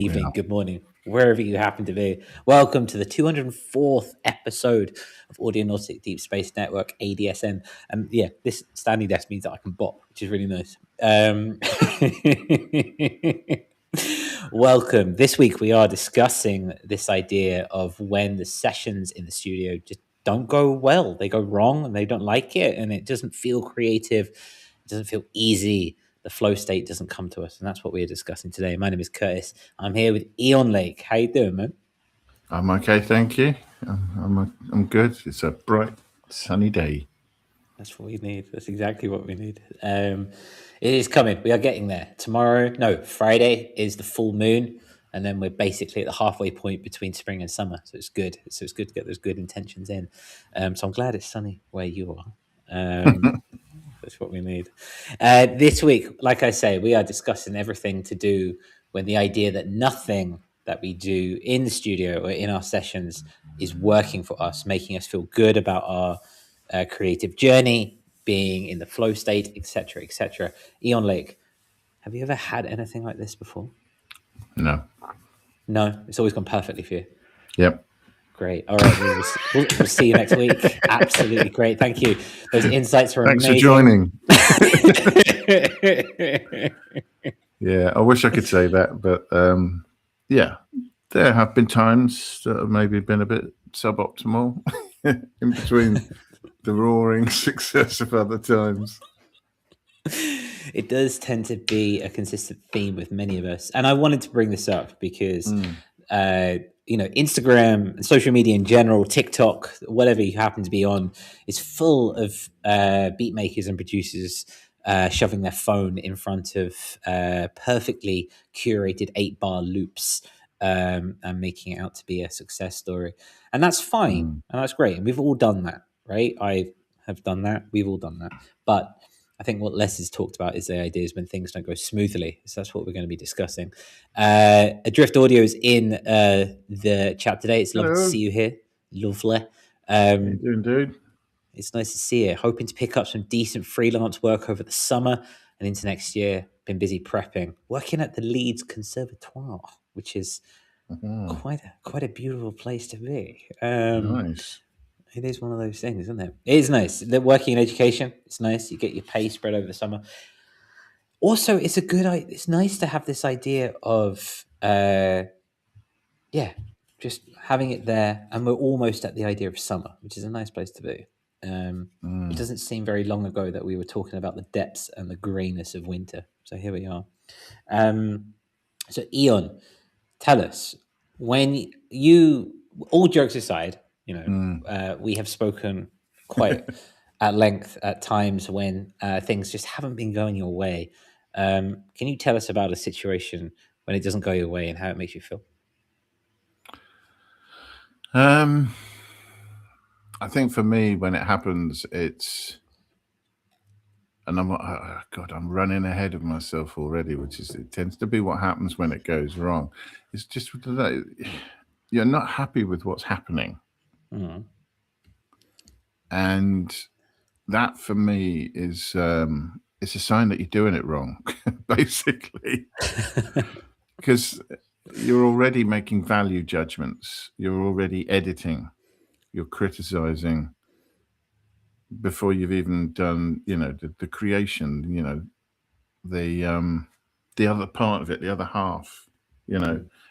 Evening, good morning, wherever you happen to be. Welcome to the 204th episode of Audionautic Deep Space Network, ADSN. And this standing desk means that I can bop, which is really nice. Welcome. This week we are discussing this idea of when the sessions in the studio just don't go well. They go wrong and they don't like it, and it doesn't feel creative. It doesn't feel easy. The flow state doesn't come to us, and that's what we're discussing today. My name is Curtis. I'm here with Eon Lake. How you doing, man? I'm okay, thank you. I'm good. It's a bright, sunny day. That's what we need. That's exactly what we need. It is coming. We are getting there. Friday is the full moon, and then we're basically at the halfway point between spring and summer. So it's good. So it's good to get those good intentions in. So I'm glad it's sunny where you are. That's what we need. This week, like I say, we are discussing everything to do with the idea that nothing that we do in the studio or in our sessions is working for us, making us feel good about our creative journey, being in the flow state, etc., etc. Eon Lake, have you ever had anything like this before? No. No? It's always gone perfectly for you? Yep. Great. All right. We'll see you next week. Absolutely great. Thank you. Those insights are amazing. Thanks for joining. Yeah, I wish I could say that, but there have been times that have maybe been a bit suboptimal in between the roaring success of other times. It does tend to be a consistent theme with many of us. And I wanted to bring this up because Instagram and social media in general, TikTok, whatever you happen to be on, is full of beat makers and producers shoving their phone in front of perfectly curated 8-bar loops and making it out to be a success story. And that's fine. And that's great. And we've all done that, right? I have done that. We've all done that. But I think what Les has talked about is the ideas when things don't go smoothly. So that's what we're going to be discussing. Adrift Audio is in the chat today. It's lovely to see you here. Lovely. How you doing, dude? It's nice to see you. Hoping to pick up some decent freelance work over the summer and into next year. Been busy prepping. Working at the Leeds Conservatoire, which is quite a beautiful place to be. Nice. It is one of those things, isn't it? It is nice. They're working in education. It's nice. You get your pay spread over the summer. Also, it's nice to have this idea of, just having it there. And we're almost at the idea of summer, which is a nice place to be. It doesn't seem very long ago that we were talking about the depths and the grayness of winter. So here we are. So Eon, tell us, when you, all jokes aside, we have spoken quite at length at times when things just haven't been going your way. Can you tell us about a situation when it doesn't go your way and how it makes you feel? I think for me, when it happens, it's, and I'm running ahead of myself already, it tends to be what happens when it goes wrong. It's just, you're not happy with what's happening. And that for me is it's a sign that you're doing it wrong, basically. Because you're already making value judgments. You're already editing. You're criticizing before you've even done, the creation, the other part of it, the other half,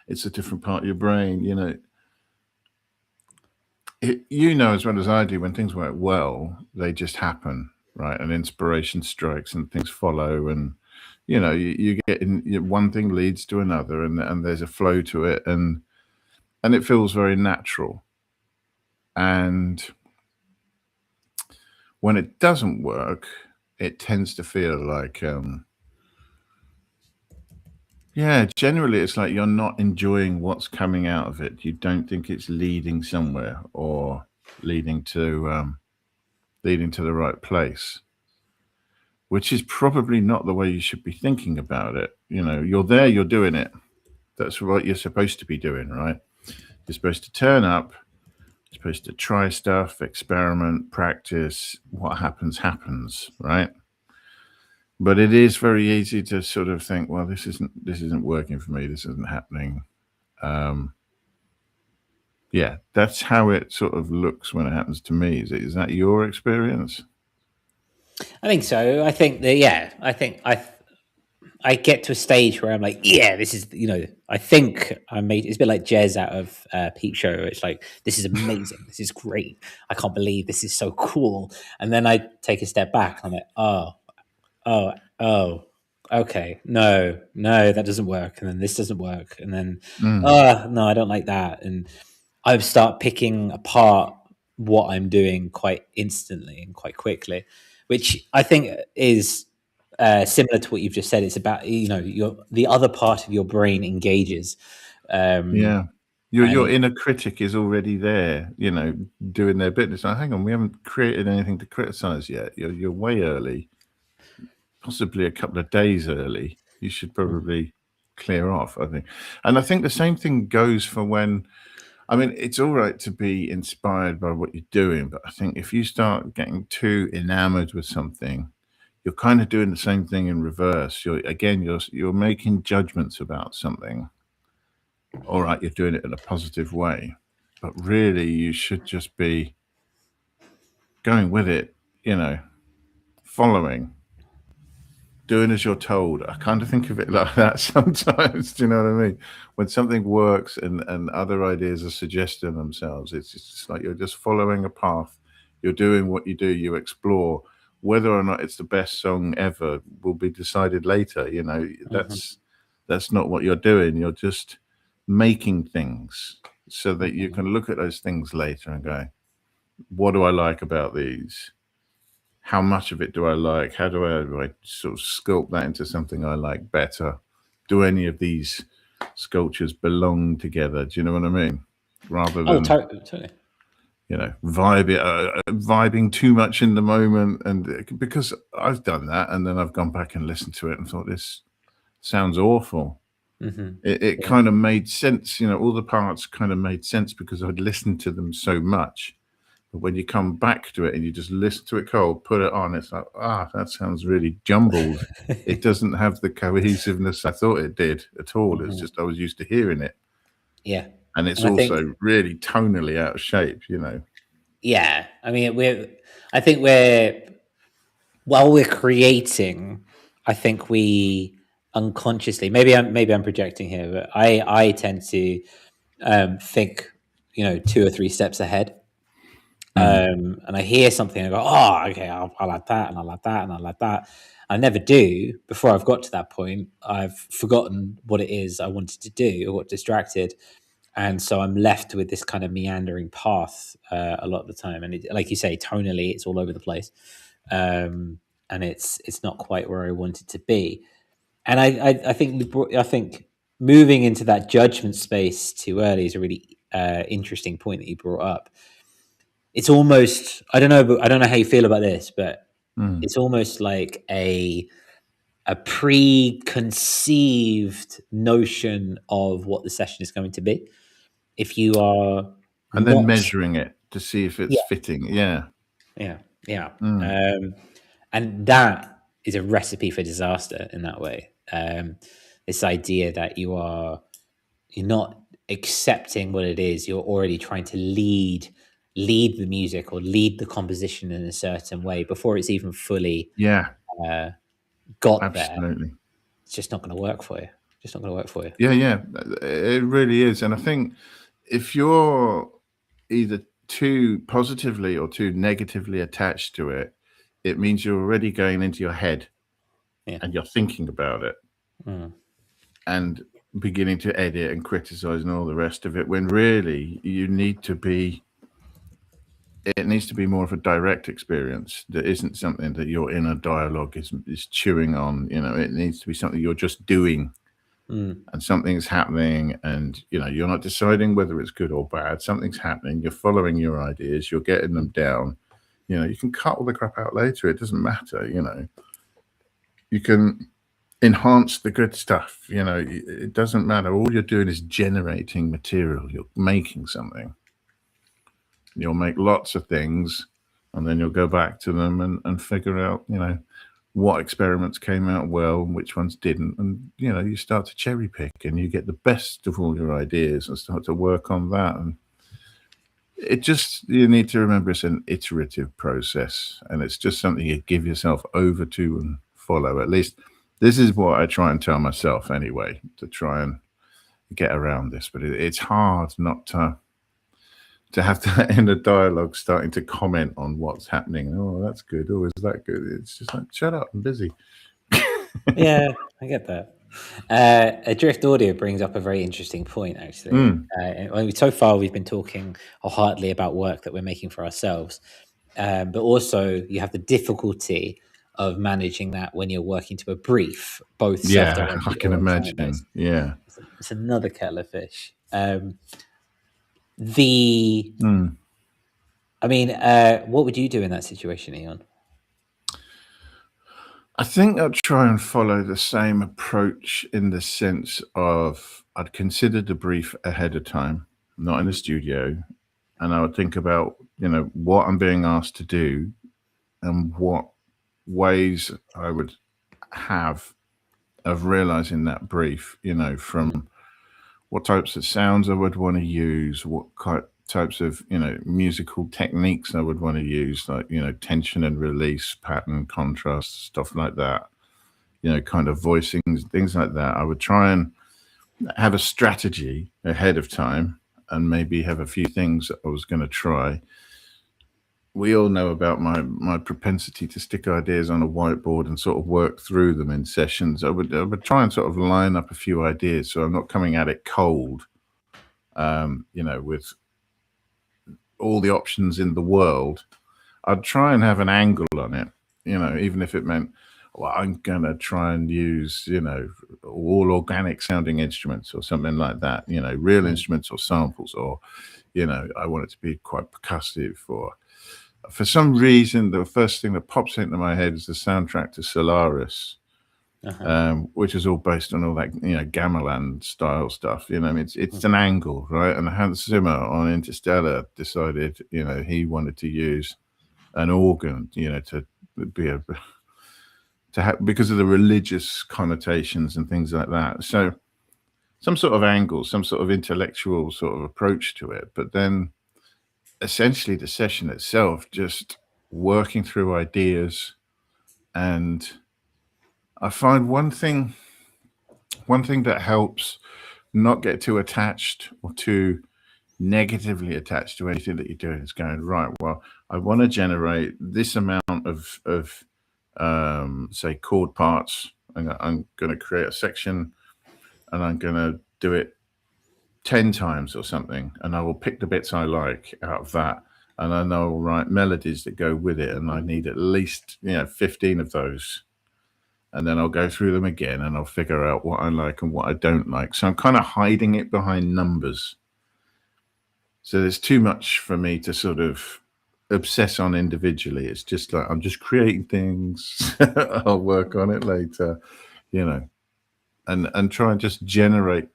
it's a different part of your brain, as well as I do, when things work well, they just happen, right? And inspiration strikes and things follow, and you get in, one thing leads to another, and there's a flow to it, and it feels very natural. And when it doesn't work, it tends to feel like generally it's like you're not enjoying what's coming out of it. You don't think it's leading somewhere or leading to the right place, which is probably not the way you should be thinking about it. You're there, you're doing it. That's what you're supposed to be doing, right? You're supposed to turn up, you're supposed to try stuff, experiment, practice. What happens, right? But it is very easy to sort of think, well, this isn't working for me. This isn't happening. Um, yeah, that's how it sort of looks when it happens to me. Is that your experience? I think so. I think that, yeah, I get to a stage where I'm like, yeah, this is, I think I made it's a bit like Jez out of Peep Show. It's like, this is amazing. This is great. I can't believe this is so cool. And then I take a step back. I'm like, oh, oh, okay, no, that doesn't work. And then this doesn't work. And then, Mm, no, I don't like that. And I start picking apart what I'm doing quite instantly and quite quickly, which I think is similar to what you've just said. It's about, the other part of your brain engages. Um, yeah. Your and inner critic is already there, doing their bit. It's like, hang on, we haven't created anything to criticize yet. You're way early, possibly a couple of days early. You should probably clear off, I think. And I think the same thing goes for when, I mean, it's all right to be inspired by what you're doing, but I think if you start getting too enamored with something, you're kind of doing the same thing in reverse. You're making judgments about something. All right, you're doing it in a positive way, but really you should just be going with it, following, doing as you're told. I kind of think of it like that sometimes. Do you know what I mean? When something works and other ideas are suggesting themselves, it's just like you're just following a path. You're doing what you do. You explore. Whether or not it's the best song ever will be decided later. Mhm, That's not what you're doing. You're just making things so that you mhm, can look at those things later and go, what do I like about these? How much of it do I like? How do I sort of sculpt that into something I like better? Do any of these sculptures belong together? Do you know what I mean? Rather oh, than totally. vibing too much in the moment, and because I've done that, and then I've gone back and listened to it and thought this sounds awful. It Yeah. kind of made sense, all the parts kind of made sense because I'd listened to them so much. But when you come back to it and you just listen to it cold, put it on, it's like, that sounds really jumbled. It doesn't have the cohesiveness I thought it did at all. It's Mhm. just I was used to hearing it. Yeah. And it's And I think, also really tonally out of shape. yeah, I mean, I think we're, while we're creating, I think we unconsciously, maybe I'm projecting here, but I tend to think, 2 or 3 steps ahead. Mm. And I hear something and I go, oh, okay, I like that, and I like that, and I like that. I never do. Before I've got to that point, I've forgotten what it is I wanted to do or got distracted. And so I'm left with this kind of meandering path a lot of the time. And like you say, tonally, it's all over the place. And it's not quite where I want it to be. And I think moving into that judgment space too early is a really interesting point that you brought up. It's almost, I don't know, but I don't know how you feel about this, but Mm. it's almost like a preconceived notion of what the session is going to be. If you are And then not, measuring it to see if it's yeah, fitting. Yeah. yeah, yeah, Mm. and that is a recipe for disaster in that way. This idea that you're not accepting what it is, you're already trying to lead the music or lead the composition in a certain way before it's even fully Yeah, uh, got there. absolutely. It's just not going to work for you. Just not going to work for you. Yeah, yeah. It really is. And I think if you're either too positively or too negatively attached to it, it means you're already going into your head Yeah. and you're thinking about it Mm. and beginning to edit and criticize and all the rest of it, when really it needs to be more of a direct experience that isn't something that your inner dialogue is chewing on. It needs to be something you're just doing, Mm. and something's happening, and you're not deciding whether it's good or bad. Something's happening, you're following your ideas, you're getting them down. You can cut all the crap out later, it doesn't matter. You can enhance the good stuff. It doesn't matter. All you're doing is generating material. You're making something. You'll make lots of things, and then you'll go back to them and figure out what experiments came out well and which ones didn't, and you start to cherry pick and you get the best of all your ideas and start to work on that. And you need to remember it's an iterative process, and it's just something you give yourself over to and follow. At least this is what I try and tell myself anyway, to try and get around this. But it's hard not to have that inner dialogue starting to comment on what's happening. Oh, that's good. Oh, is that good? It's just like, shut up, I'm busy. Yeah, I get that. Adrift Audio brings up a very interesting point, actually. So far, we've been talking wholeheartedly about work that we're making for ourselves, but also you have the difficulty of managing that when you're working to a brief, both Yeah, self-directed I can or imagine. client-based. Yeah. It's another kettle of fish. The I mean, what would you do in that situation, Eon? I think I'd try and follow the same approach in the sense of I'd consider the brief ahead of time, not in the studio, and I would think about, what I'm being asked to do and what ways I would have of realizing that brief, from what types of sounds I would want to use, what types of musical techniques I would want to use, like tension and release, pattern, contrast, stuff like that. Kind of voicings, things like that. I would try and have a strategy ahead of time, and maybe have a few things that I was going to try. We all know about my propensity to stick ideas on a whiteboard and sort of work through them in sessions. I would try and sort of line up a few ideas so I'm not coming at it cold, with all the options in the world. I'd try and have an angle on it, even if it meant, well, I'm going to try and use, all organic sounding instruments or something like that, real instruments or samples, or, I want it to be quite percussive. Or for some reason, the first thing that pops into my head is the soundtrack to Solaris, which is all based on all that, gamelan style stuff. It's an angle, right? And Hans Zimmer on Interstellar decided, he wanted to use an organ, to be because of the religious connotations and things like that. So some sort of angle, some sort of intellectual sort of approach to it. But then essentially the session itself, just working through ideas. And I find one thing that helps not get too attached or too negatively attached to anything that you're doing is going, right, well, I want to generate this amount of say chord parts. I'm going to create a section and I'm going to do it 10 times or something, and I will pick the bits I like out of that, and then I will write melodies that go with it, and I need at least 15 of those, and then I'll go through them again and I'll figure out what I like and what I don't like. So I'm kind of hiding it behind numbers. So there's too much for me to sort of obsess on individually. It's just like, I'm just creating things. I'll work on it later, and try and just generate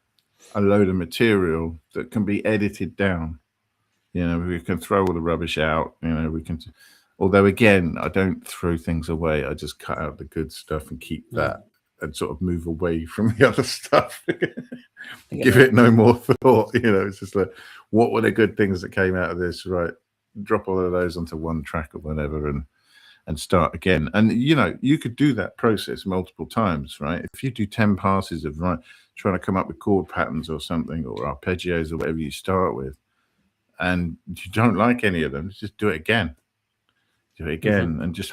a load of material that can be edited down. We can throw all the rubbish out. We can, although again, I don't throw things away. I just cut out the good stuff and keep that, and sort of move away from the other stuff. Give it no more thought. It's just like, what were the good things that came out of this? Right, drop all of those onto one track or whatever, and start again. And you could do that process multiple times, right? If you do 10 passes of trying to come up with chord patterns or something, or arpeggios or whatever you start with, and you don't like any of them, just do it again. And just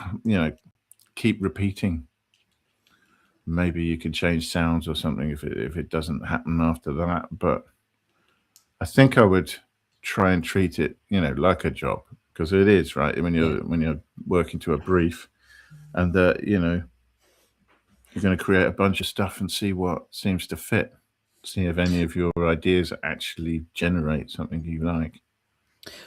keep repeating. Maybe you can change sounds or something if it doesn't happen after that. But I think I would try and treat it, like a job, because it is, right? When you're working to a brief, and you're going to create a bunch of stuff and see what seems to fit. See if any of your ideas actually generate something you like.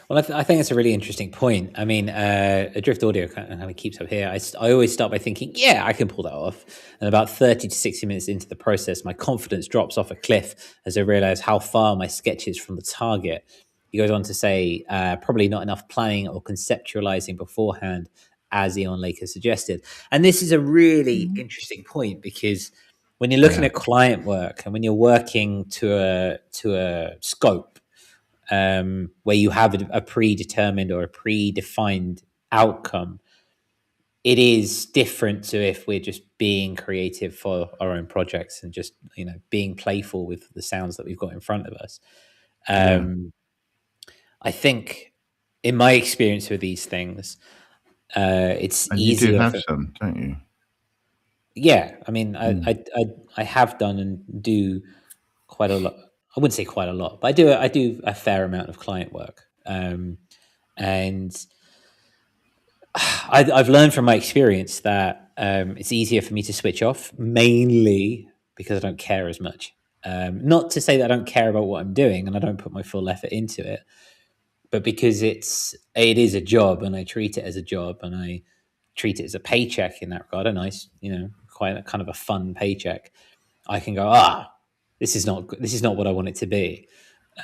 Well, I think it's a really interesting point. I mean, Adrift Audio kind of keeps up here. I always start by thinking, yeah, I can pull that off. And about 30 to 60 minutes into the process, my confidence drops off a cliff as I realize how far my sketch is from the target. He goes on to say, probably not enough planning or conceptualizing beforehand as Eon Lake has suggested. And this is a really interesting point, because when you're looking at client work and when you're working to a scope where you have a predetermined or a predefined outcome, it is different to if we're just being creative for our own projects and just, you know, being playful with the sounds that we've got in front of us. I think in my experience with these things, it's And you do easier have for, some, don't you? yeah, I mean, I have done and do quite a lot. I wouldn't say quite a lot, but I do a fair amount of client work. And I've learned from my experience that it's easier for me to switch off, mainly because I don't care as much. Not to say that I don't care about what I'm doing and I don't put my full effort into it, but because it is a job and I treat it as a job and I treat it as a paycheck in that regard, a nice, you know, quite a kind of a fun paycheck. I can go, this is not what I want it to be.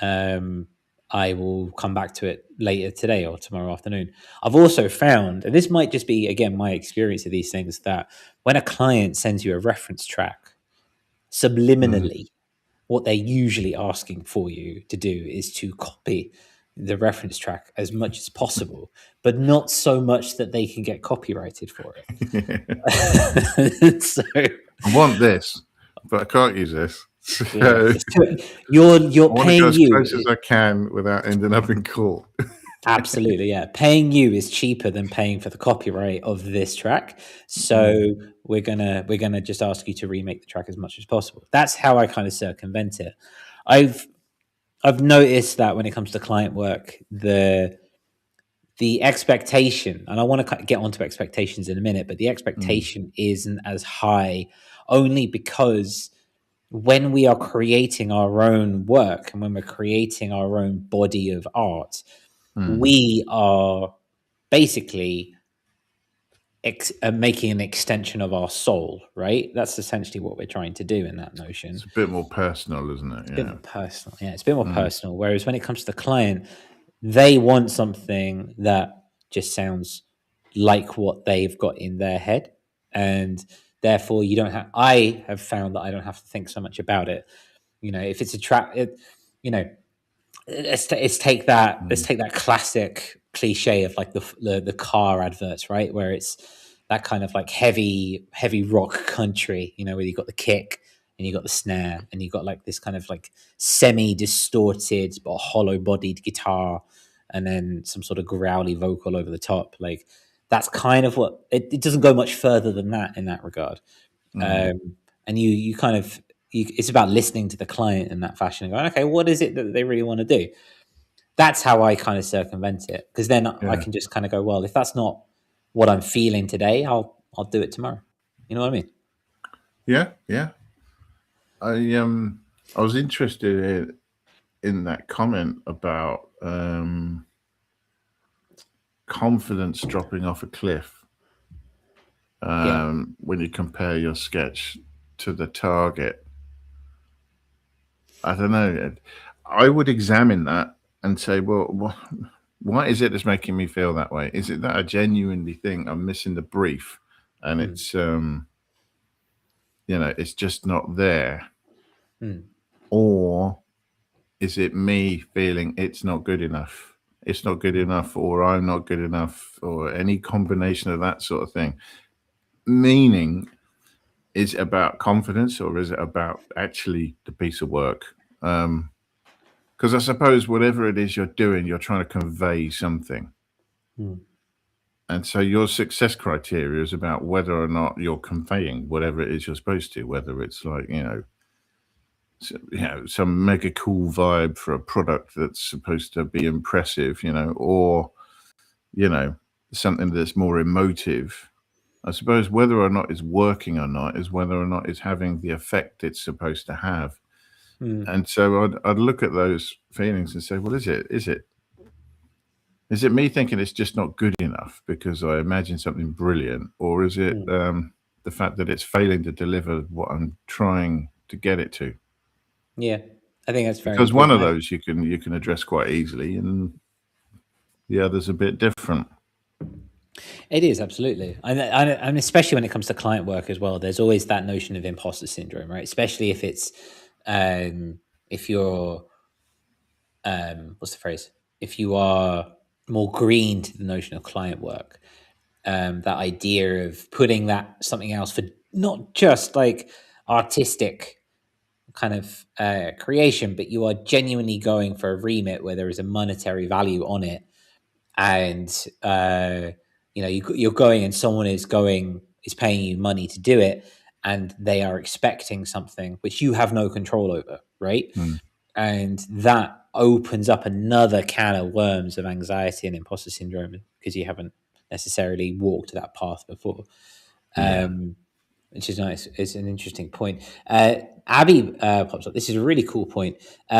I will come back to it later today or tomorrow afternoon. I've also found, and this might just be, again, my experience of these things, that when a client sends you a reference track, subliminally, what they're usually asking for you to do is to copy the reference track as much as possible, but not so much that they can get copyrighted for it. So I want this, but I can't use this. So you're I want to paying go as you close as I can without ending up in court. Absolutely, yeah. Paying you is cheaper than paying for the copyright of this track. So we're gonna just ask you to remake the track as much as possible. That's how I kind of circumvent it. I've noticed that when it comes to client work, the expectation, and I want to get onto expectations in a minute, but the expectation isn't as high, only because when we are creating our own work and when we're creating our own body of art, we are basically making an extension of our soul, right? That's essentially what we're trying to do in that notion. It's a bit more personal, isn't it? It's a bit more personal. Yeah, it's a bit more personal. Whereas when it comes to the client, they want something that just sounds like what they've got in their head. And therefore you don't have, I have found that I don't have to think so much about it. You know, if it's a track, you know, let's take that classic cliche of like the car adverts, right, where it's that kind of like heavy rock country, you know, where you got the kick and you got the snare and you got like this kind of like semi distorted but hollow bodied guitar and then some sort of growly vocal over the top. Like that's kind of what it doesn't go much further than that in that regard. And you kind of, it's about listening to the client in that fashion and going, okay, what is it that they really want to do? That's how I kind of circumvent it, because then I can just kind of go, well, if that's not what I'm feeling today, I'll do it tomorrow. You know what I mean? Yeah. I was interested in that comment about confidence dropping off a cliff when you compare your sketch to the target. I don't know. I would examine that and say, well, why is it that's making me feel that way? Is it that I genuinely think I'm missing the brief and it's you know, it's just not there? Or is it me feeling it's not good enough? It's not good enough, or I'm not good enough, or any combination of that sort of thing. Meaning, is it about confidence or is it about actually the piece of work? Because I suppose whatever it is you're doing, you're trying to convey something. And so your success criteria is about whether or not you're conveying whatever it is you're supposed to, whether it's like, some mega cool vibe for a product that's supposed to be impressive, or, something that's more emotive. I suppose whether or not it's working or not is whether or not it's having the effect it's supposed to have. And so I'd look at those feelings and say, well, is it me thinking it's just not good enough because I imagine something brilliant, or is it the fact that it's failing to deliver what I'm trying to get it to? Yeah, I think that's very Because important. one of those you can address quite easily, and the other's a bit different. It is absolutely, and especially when it comes to client work as well. There's always that notion of imposter syndrome, right? Especially if it's if you're what's the phrase? If you are more green to the notion of client work, that idea of putting that something else for not just like artistic kind of creation, but you are genuinely going for a remit where there is a monetary value on it, and you're going and someone is paying you money to do it, and they are expecting something which you have no control over, right? And that opens up another can of worms of anxiety and imposter syndrome because you haven't necessarily walked that path before. Yeah. Which is nice. It's an interesting point. Abby pops up. This is a really cool point.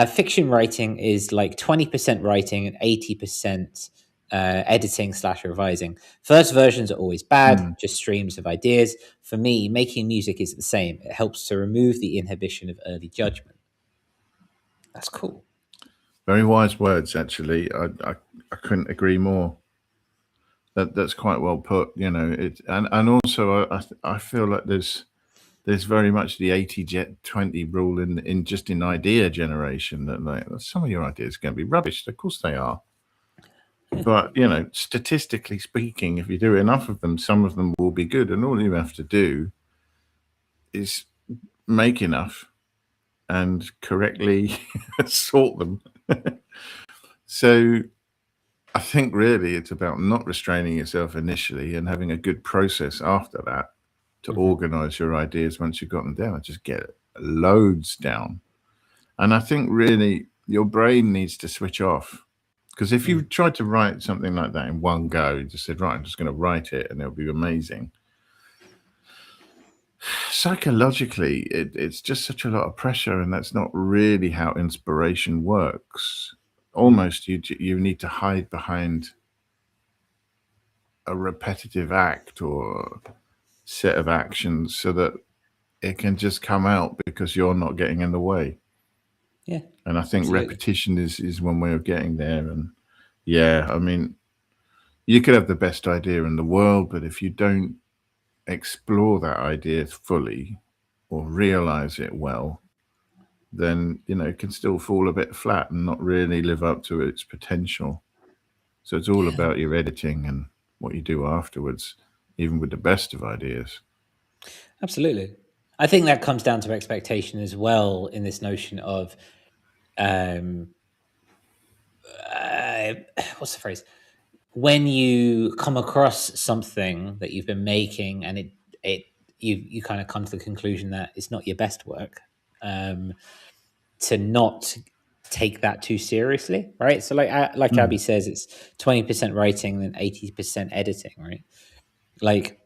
Fiction writing is like 20% writing and 80% editing / revising. First versions are always bad, just streams of ideas. For me, making music is the same. It helps to remove the inhibition of early judgment. That's cool. Very wise words, actually. I couldn't agree more. That's quite well put. You know, and also I feel like there's very much the 80-20 rule in idea generation, that like some of your ideas are going to be rubbish. Of course they are. But, you know, statistically speaking, if you do enough of them, some of them will be good. And all you have to do is make enough and correctly sort them. So I think really it's about not restraining yourself initially and having a good process after that to organize your ideas once you've got them down and just get loads down. And I think really your brain needs to switch off. Because if you tried to write something like that in one go, you just said, right, I'm just going to write it and it'll be amazing. Psychologically, it's just such a lot of pressure, and that's not really how inspiration works. Almost you need to hide behind a repetitive act or set of actions so that it can just come out because you're not getting in the way. Yeah. And I think absolutely. repetition is one way of getting there. And yeah, I mean, you could have the best idea in the world, but if you don't explore that idea fully or realize it well, then, you know, it can still fall a bit flat and not really live up to its potential. So it's all about your editing and what you do afterwards, even with the best of ideas. Absolutely. I think that comes down to expectation as well, in this notion of what's the phrase? When you come across something that you've been making and you kind of come to the conclusion that it's not your best work, to not take that too seriously, right? So like Abby says, it's 20% writing and 80% editing, right? Like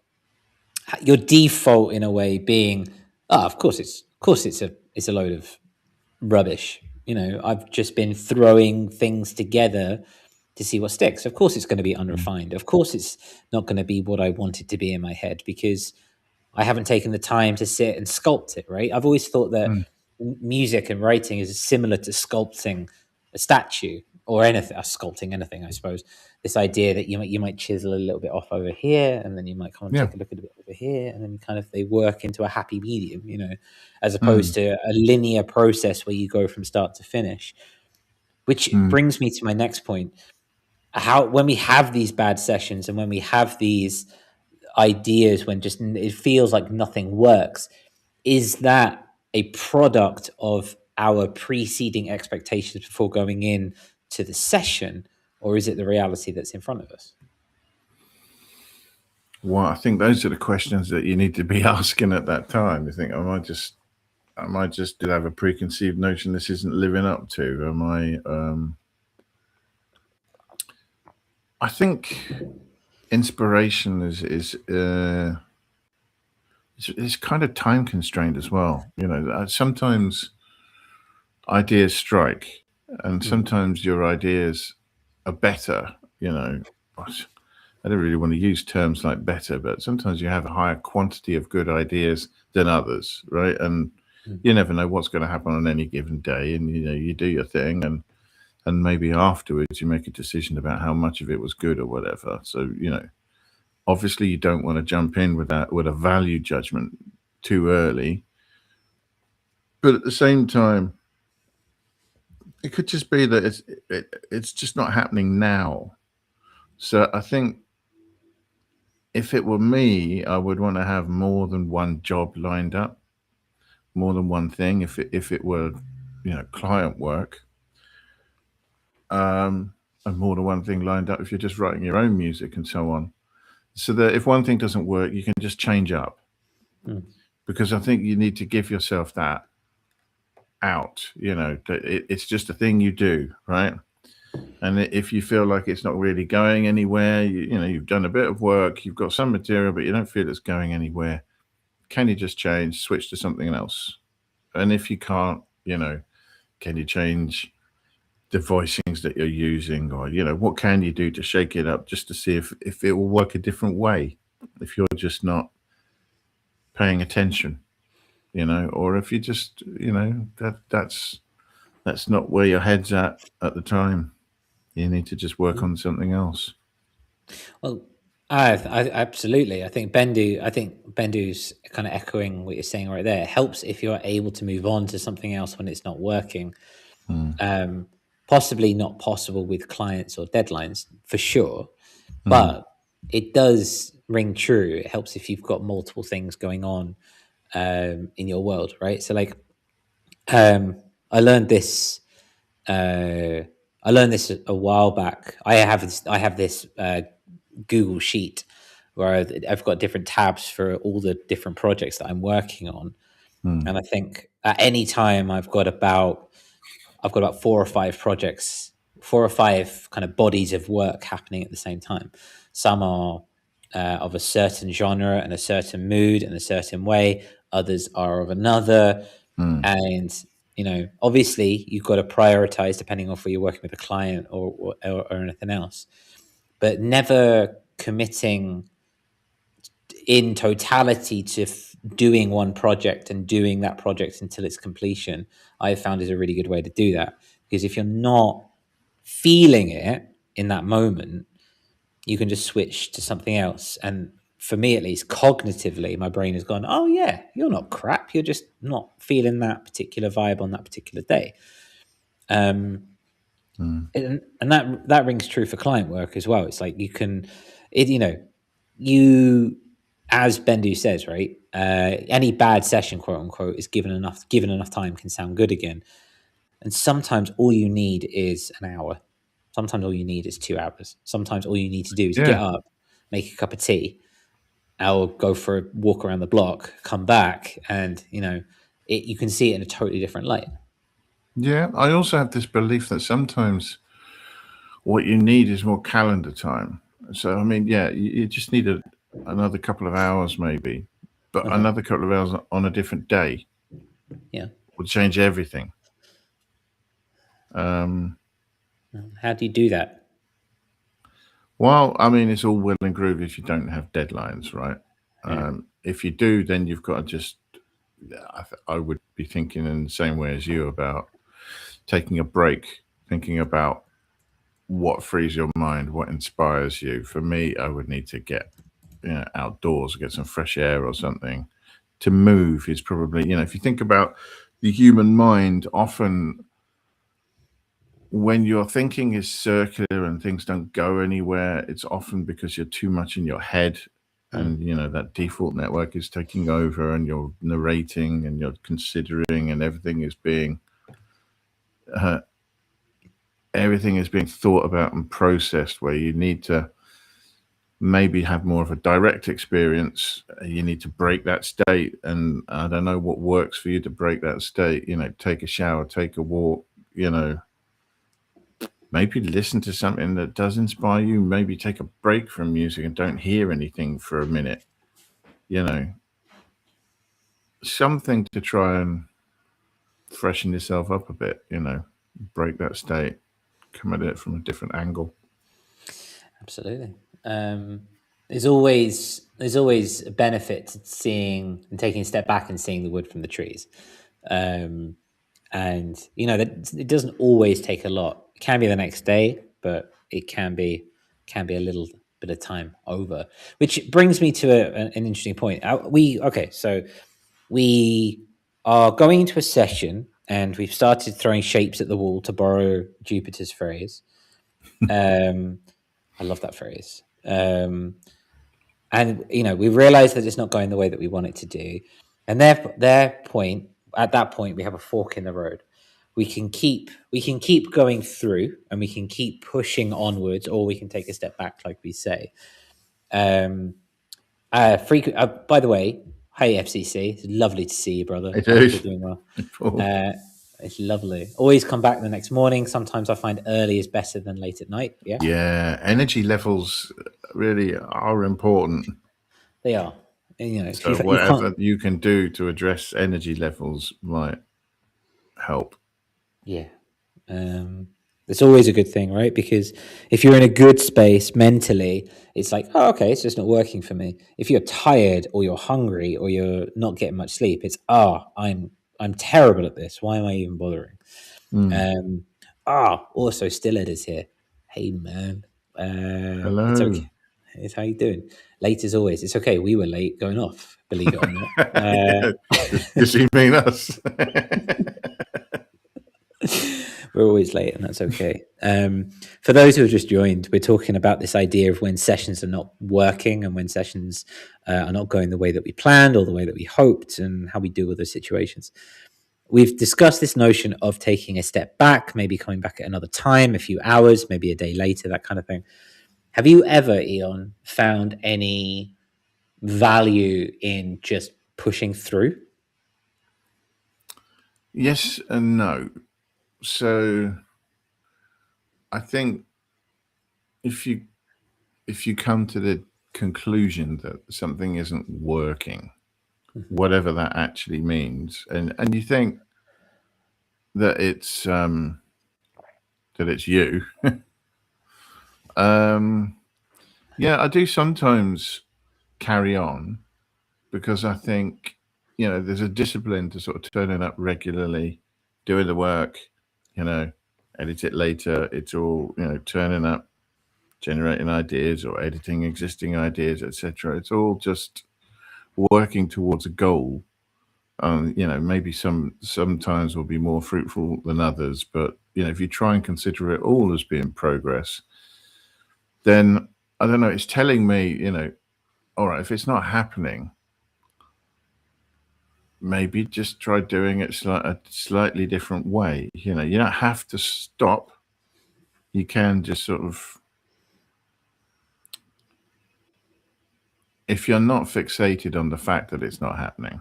your default in a way being, of course it's a load of rubbish. You know, I've just been throwing things together to see what sticks. Of course it's going to be unrefined. Of course it's not going to be what I want it to be in my head because I haven't taken the time to sit and sculpt it, right? I've always thought that music and writing is similar to sculpting a statue or anything, sculpting anything, I suppose. This idea that you might chisel a little bit off over here, and then you might come and take a look at a bit over here, and then kind of they work into a happy medium, you know, as opposed to a linear process where you go from start to finish. Which brings me to my next point. How when we have these bad sessions and when we have these ideas when just it feels like nothing works, is that a product of our preceding expectations before going in to the session, or is it the reality that's in front of us? Well, I think those are the questions that you need to be asking at that time. You think, am I just did I have a preconceived notion this isn't living up to? Am I think inspiration is it's kind of time constrained as well. You know, sometimes ideas strike, and sometimes your ideas are better. You know, I don't really want to use terms like better, but sometimes you have a higher quantity of good ideas than others, right? And you never know what's going to happen on any given day, and you know, you do your thing, and maybe afterwards you make a decision about how much of it was good or whatever. So, you know, Obviously, you don't want to jump in with a value judgment too early, but at the same time, it could just be that it's just not happening now. So I think if it were me, I would want to have more than one job lined up, more than one thing. If it were, client work, and more than one thing lined up. If you're just writing your own music and so on, so that if one thing doesn't work, you can just change up. Because I think you need to give yourself that out. That it's just a thing you do, right? And if you feel like it's not really going anywhere, you've done a bit of work, you've got some material, but you don't feel it's going anywhere, can you just switch to something else? And if you can't, can you change the voicings that you're using, or what can you do to shake it up just to see if it will work a different way, if you're just not paying attention, or if you just that's not where your head's at the time. You need to just work on something else. Well, I absolutely. I think Bendu's kind of echoing what you're saying right there. It helps if you're able to move on to something else when it's not working. Possibly not possible with clients or deadlines for sure, but it does ring true. It helps if you've got multiple things going on in your world, right? So, like, I learned this. I learned this a while back. I have this Google sheet where I've got different tabs for all the different projects that I'm working on, and I think at any time I've got about 4 or 5 projects, 4 or 5 kind of bodies of work happening at the same time. Some are of a certain genre and a certain mood and a certain way. Others are of another, and obviously you've got to prioritize depending on if you're working with a client or anything else, but never committing in totality to doing one project and doing that project until its completion, I've found is a really good way to do that. Because if you're not feeling it in that moment, you can just switch to something else. And for me, at least, cognitively, my brain has gone, oh yeah, you're not crap. You're just not feeling that particular vibe on that particular day. And that rings true for client work as well. It's like you, as Bendu says, right? Any bad session, quote unquote, is given enough time can sound good again. And sometimes all you need is an hour. Sometimes all you need is 2 hours. Sometimes all you need to do is get up, make a cup of tea, or go for a walk around the block, come back, and you can see it in a totally different light. Yeah, I also have this belief that sometimes what you need is more calendar time. So, I mean, yeah, you just need another couple of hours maybe, but another couple of hours on a different day would change everything. How do you do that? Well, I mean, it's all well and groovy if you don't have deadlines, right? If you do, then you've got to just, I would be thinking in the same way as you about taking a break, thinking about what frees your mind, what inspires you. For me, I would need to get outdoors, get some fresh air or something. To move is probably, if you think about the human mind, often when your thinking is circular and things don't go anywhere, it's often because you're too much in your head, and that default network is taking over, and you're narrating and you're considering, and everything is being thought about and processed, where you need to maybe have more of a direct experience. You need to break that state, and I don't know what works for you to break that state. Take a shower, take a walk, maybe listen to something that does inspire you, maybe take a break from music and don't hear anything for a minute, something to try and freshen yourself up a bit, break that state, come at it from a different angle. Absolutely. There's always a benefit to seeing and taking a step back and seeing the wood from the trees. And that it doesn't always take a lot. It can be the next day, but it can be a little bit of time over. Which brings me to an interesting point. So we are going into a session, and we've started throwing shapes at the wall, to borrow Jupiter's phrase. I love that phrase. And we realize that it's not going the way that we want it to do. And at that point, we have a fork in the road. We can keep going through, and we can keep pushing onwards, or we can take a step back, like we say. By the way, hi FCC, it's lovely to see you, brother. It I hope is. you're doing well. It's lovely. Always come back the next morning. Sometimes I find early is better than late at night. Yeah, energy levels really are important. They are. And, so whatever you can do to address energy levels might help. Yeah. It's always a good thing, right? Because if you're in a good space mentally, it's like, oh, okay, it's just not working for me. If you're tired, or you're hungry, or you're not getting much sleep, it's I'm terrible at this. Why am I even bothering? Also Stillhead is here. Hey man. Hello. It's okay. It's how you doing? Late as always. It's okay. We were late going off, believe it or not. Does he mean us? We're always late, and that's okay. For those who have just joined, we're talking about this idea of when sessions are not working, and when sessions are not going the way that we planned or the way that we hoped, and how we deal with those situations. We've discussed this notion of taking a step back, maybe coming back at another time, a few hours, maybe a day later, that kind of thing. Have you ever, Eon, found any value in just pushing through? Yes and no. So I think if you come to the conclusion that something isn't working, whatever that actually means, and you think that it's you, yeah, I do sometimes carry on, because I think there's a discipline to sort of turning up regularly, doing the work, edit it later. It's all turning up, generating ideas or editing existing ideas, etc. It's all just working towards a goal. Maybe sometimes will be more fruitful than others, but if you try and consider it all as being progress, then I don't know, it's telling me, all right, if it's not happening, maybe just try doing it a slightly different way. You don't have to stop. You can just sort of, if you're not fixated on the fact that it's not happening,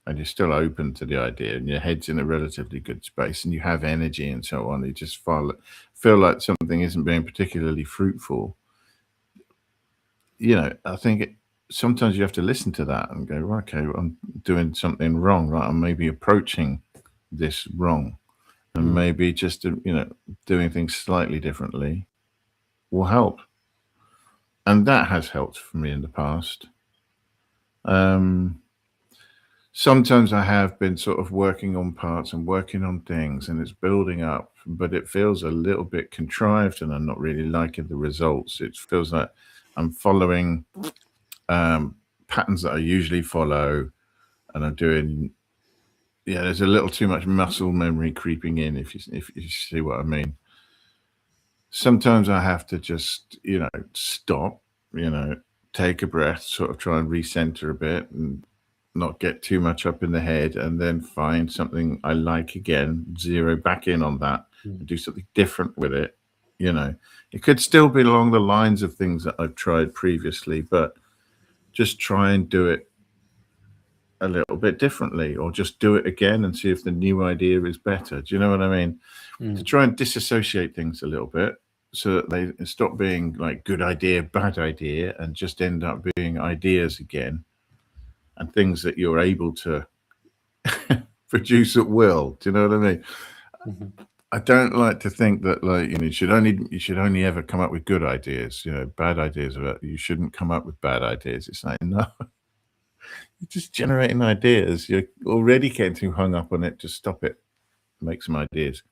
and you're still open to the idea, and your head's in a relatively good space, and you have energy and so on, you just feel like something isn't being particularly fruitful, I think sometimes you have to listen to that and go, okay, well, I'm doing something wrong, right? I'm maybe approaching this wrong, and maybe just doing things slightly differently will help. And that has helped for me in the past. Sometimes I have been sort of working on parts and working on things, and it's building up, but it feels a little bit contrived, and I'm not really liking the results. It feels like I'm following patterns that I usually follow, and I'm doing, there's a little too much muscle memory creeping in, if you see what I mean. Sometimes I have to just, stop, take a breath, sort of try and recenter a bit, and not get too much up in the head, and then find something I like again, zero back in on that, and do something different with it. It could still be along the lines of things that I've tried previously, but just try and do it a little bit differently, or just do it again and see if the new idea is better. Do you know what I mean? To try and disassociate things a little bit, so that they stop being like good idea, bad idea, and just end up being ideas again, and things that you're able to produce at will. Do you know what I mean? I don't like to think that you should only ever come up with good ideas. Bad ideas, you shouldn't come up with bad ideas. It's like, no, you're just generating ideas. You're already getting too hung up on it. Just stop it. Make some ideas.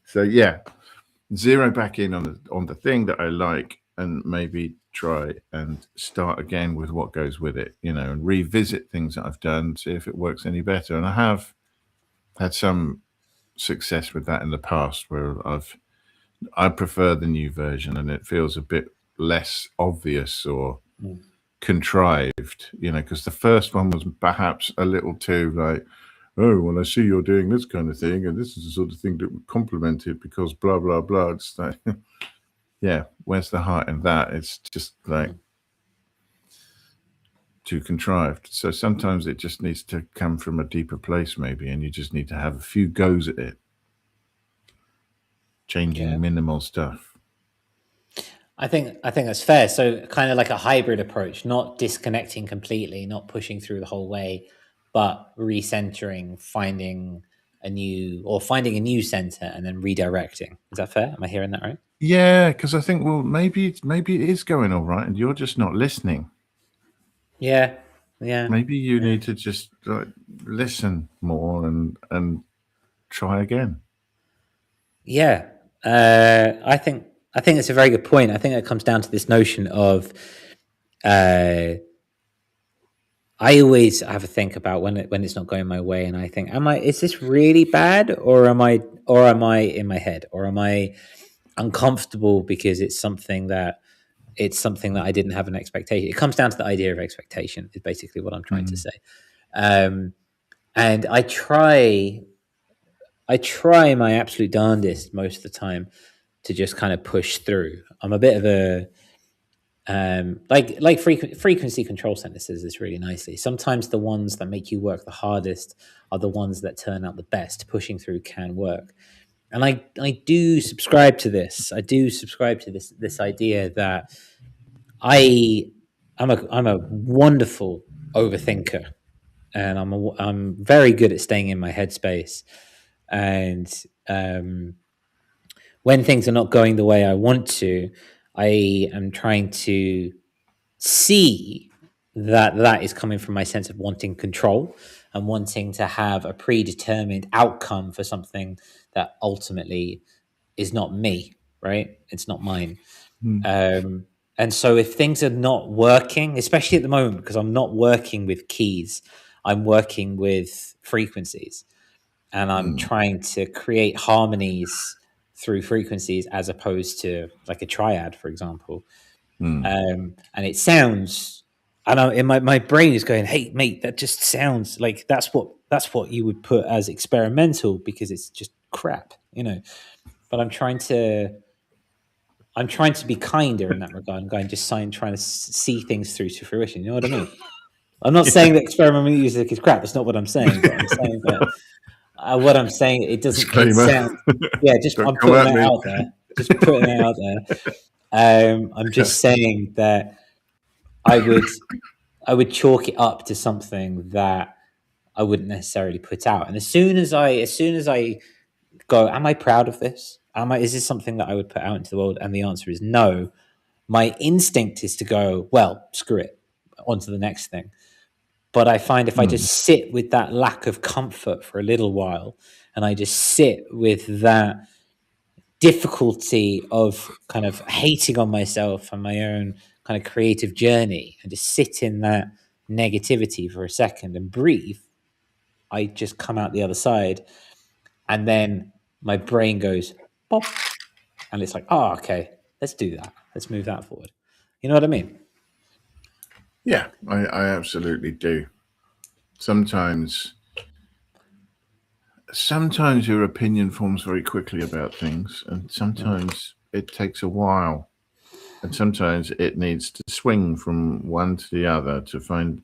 So yeah, zero back in on the thing that I like, and maybe try and start again with what goes with it, and revisit things that I've done, see if it works any better. And I have had some success with that in the past, where I prefer the new version, and it feels a bit less obvious or contrived, because the first one was perhaps a little too like, oh, well, I see you're doing this kind of thing, and this is the sort of thing that would complement it because blah, blah, blah. It's like, yeah, where's the heart in that? It's just like too contrived. So sometimes it just needs to come from a deeper place, maybe, and you just need to have a few goes at it, changing minimal stuff. I think that's fair. So kind of like a hybrid approach, not disconnecting completely, not pushing through the whole way, but recentering, finding a new center and then redirecting. Is that fair? Am I hearing that right? Yeah, because I think, well, maybe it is going all right, and you're just not listening. Yeah. Maybe you need to just listen more and try again. Yeah, I think it's a very good point. I think it comes down to this notion of I always have a think about when it's not going my way, and I think, is this really bad, or am I in my head, or am I uncomfortable because it's something that I didn't have an expectation. It comes down to the idea of expectation is basically what I'm trying to say. And I try my absolute darndest most of the time to just kind of push through. I'm a bit of a like frequency control center says this really nicely. Sometimes the ones that make you work the hardest are the ones that turn out the best. Pushing through can work. And I do subscribe to this. I do subscribe to this idea that I'm a wonderful overthinker, and I'm very good at staying in my headspace. And when things are not going the way I want to, I am trying to see that is coming from my sense of wanting control and wanting to have a predetermined outcome for something that ultimately is not me, right? It's not mine. And so if things are not working, especially at the moment, because I'm not working with keys, I'm working with frequencies, and I'm trying to create harmonies through frequencies as opposed to like a triad, for example. And it sounds, and in my brain is going, hey mate, that just sounds like that's what you would put as experimental because it's just crap, but I'm trying to be kinder in that regard and going just trying to see things through to fruition. You know what I mean? I'm not saying that experimental music is crap. That's not what I'm saying. But I'm saying that what I'm saying, it doesn't sound. Yeah, I'm putting that out there. Just putting it out there. I'm just saying that I would chalk it up to something that I wouldn't necessarily put out. And as soon as I go, am I proud of this? Is this something that I would put out into the world? And the answer is no. My instinct is to go, well, screw it, on to the next thing. But I find if I just sit with that lack of comfort for a little while, and I just sit with that difficulty of kind of hating on myself and my own kind of creative journey, and just sit in that negativity for a second and breathe, I just come out the other side. And then my brain goes, pop, and it's like, oh, okay, let's do that. Let's move that forward. You know what I mean? Yeah, I absolutely do. Sometimes your opinion forms very quickly about things, and sometimes it takes a while, and sometimes it needs to swing from one to the other to find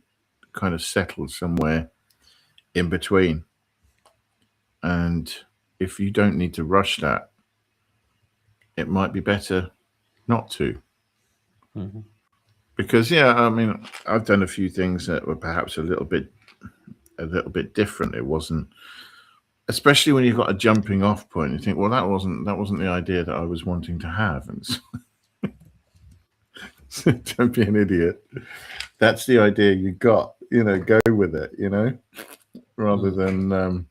kind of settle somewhere in between. And if you don't need to rush that, it might be better not to. Because I've done a few things that were perhaps a little bit different. It wasn't, especially when you've got a jumping off point, you think, well, that wasn't the idea that I was wanting to have. And so, don't be an idiot. That's the idea you got, go with it, rather than,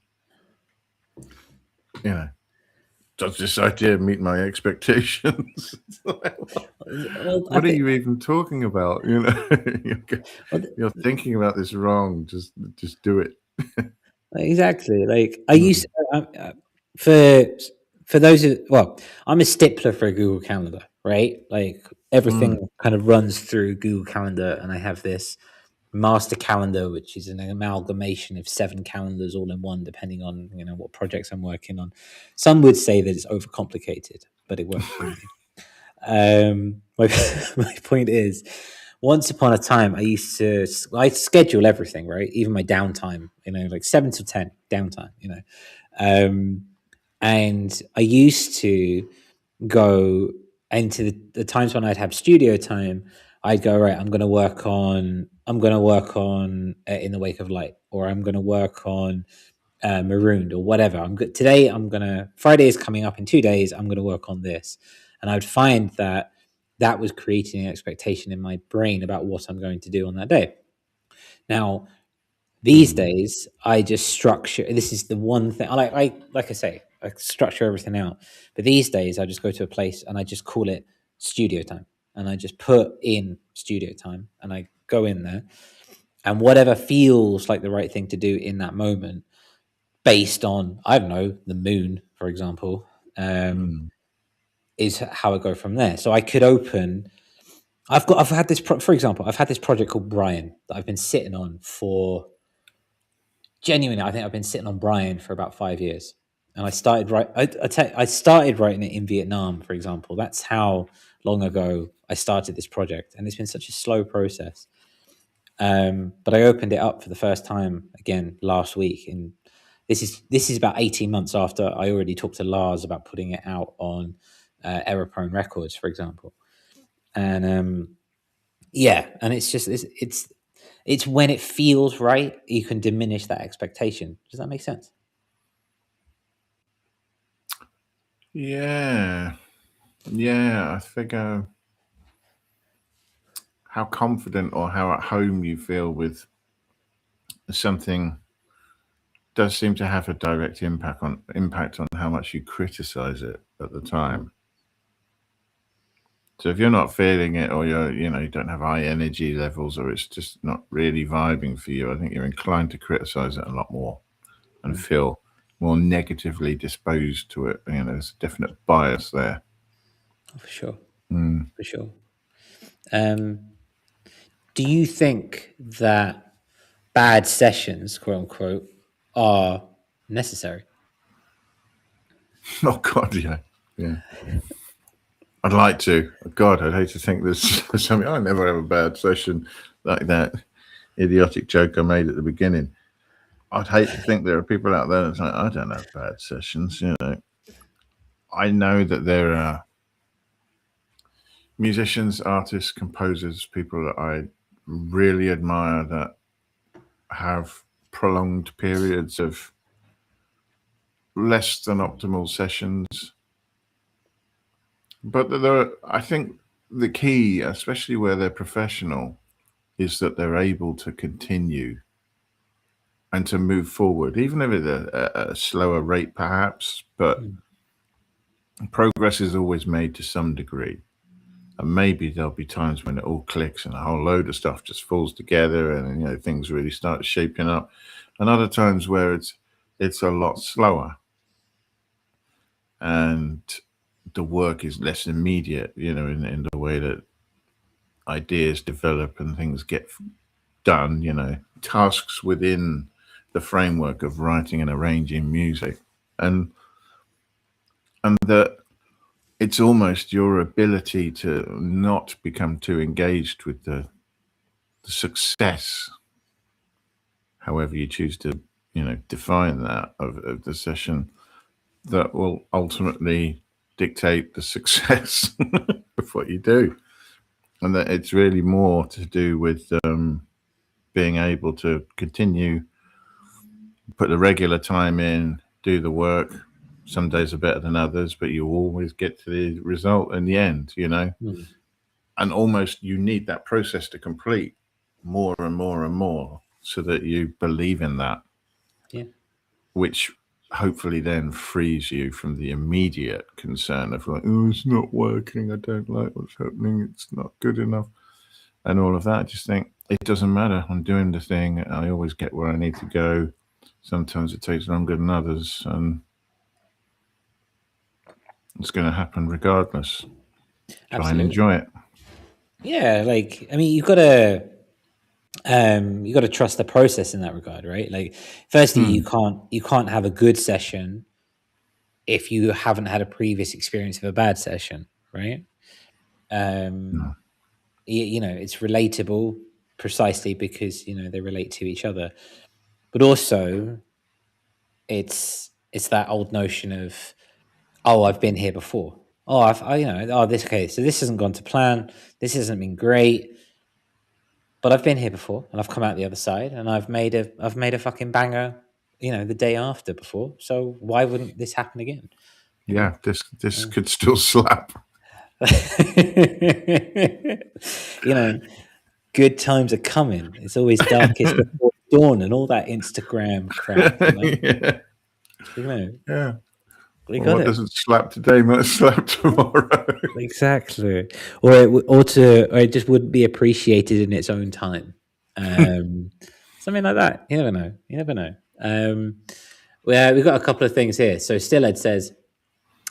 does this idea meet my expectations? Well, I What are think you even talking about? You're thinking about this wrong. Just do it. exactly. Like I used for those who, well, I'm a stippler for a Google Calendar, right? Like everything kind of runs through Google Calendar, and I have this master calendar, which is an amalgamation of 7 calendars all in one, depending on what projects I'm working on. Some would say that it's overcomplicated, but it works for me. My my point is, once upon a time, I schedule everything, right, even my downtime. Like 7 to 10 downtime. And I used to go into the times when I'd have studio time. I'd go, right, I'm going to work on In the Wake of Light, or I'm going to work on Marooned, or whatever. Friday is coming up in 2 days. I'm going to work on this. And I would find that was creating an expectation in my brain about what I'm going to do on that day. Now, these days, I just structure. This is the one thing like I say, I structure everything out. But these days, I just go to a place and I just call it studio time, and I just put in studio time, and I go in there, and whatever feels like the right thing to do in that moment, based on, I don't know, the moon, for example, is how I go from there. So I could open. I've had this for example. I've had this project called Brian that I've been sitting on for. Genuinely, I think I've been sitting on Brian for about 5 years, and I started I started writing it in Vietnam, for example. That's how long ago I started this project, and it's been such a slow process. But I opened it up for the first time again last week, and this is about 18 months after I already talked to Lars about putting it out on Error Prone Records, for example. And yeah, and it's just it's when it feels right, you can diminish that expectation. Does that make sense? Yeah. I figure how confident or how at home you feel with something does seem to have a direct impact on how much you criticize it at the time. So if you're not feeling it, or you don't have high energy levels, or it's just not really vibing for you, I think you're inclined to criticize it a lot more and feel more negatively disposed to it. There's a definite bias there. For sure. For sure. Do you think that bad sessions, quote unquote, are necessary? Oh God, yeah. I'd like to. God, I'd hate to think there's something. I never have a bad session like that idiotic joke I made at the beginning. I'd hate to think there are people out there that's like, I don't have bad sessions. I know that there are musicians, artists, composers, people that I really admire that have prolonged periods of less than optimal sessions. But I think the key, especially where they're professional, is that they're able to continue and to move forward, even if it's a slower rate, perhaps. But progress is always made to some degree. And maybe there'll be times when it all clicks and a whole load of stuff just falls together, and things really start shaping up. And other times where it's a lot slower, and the work is less immediate, in the way that ideas develop and things get done, tasks within the framework of writing and arranging music. And that it's almost your ability to not become too engaged with the success, however you choose to, define that of the session, that will ultimately dictate the success of what you do. And that it's really more to do with being able to continue, put the regular time in, do the work. Some days are better than others, but you always get to the result in the end, And almost you need that process to complete more and more and more so that you believe in that. Yeah. Which hopefully then frees you from the immediate concern of like, oh, it's not working, I don't like what's happening, it's not good enough, and all of that. I just think it doesn't matter. I'm doing the thing. I always get where I need to go. Sometimes it takes longer than others, and it's going to happen regardless. Try and enjoy it. Yeah, like, I mean, you got to trust the process in that regard, right? Like, firstly, you can't have a good session if you haven't had a previous experience of a bad session, right? No. You know, it's relatable precisely because, you know, they relate to each other, but also it's that old notion of, oh, I've been here before. Oh, this, okay, so this hasn't gone to plan. This hasn't been great, but I've been here before and I've come out the other side and I've made a fucking banger, you know, the day after before. So why wouldn't this happen again? You Yeah, know? this could still slap. You know, good times are coming. It's always darkest before dawn and all that Instagram crap. You know? Yeah. You know, Yeah. we Well, got what it. doesn't slap today might slap tomorrow. Exactly, or it just wouldn't be appreciated in its own time. Something like that. You never know. You never know. Well, we've got a couple of things here. So Stillhead says,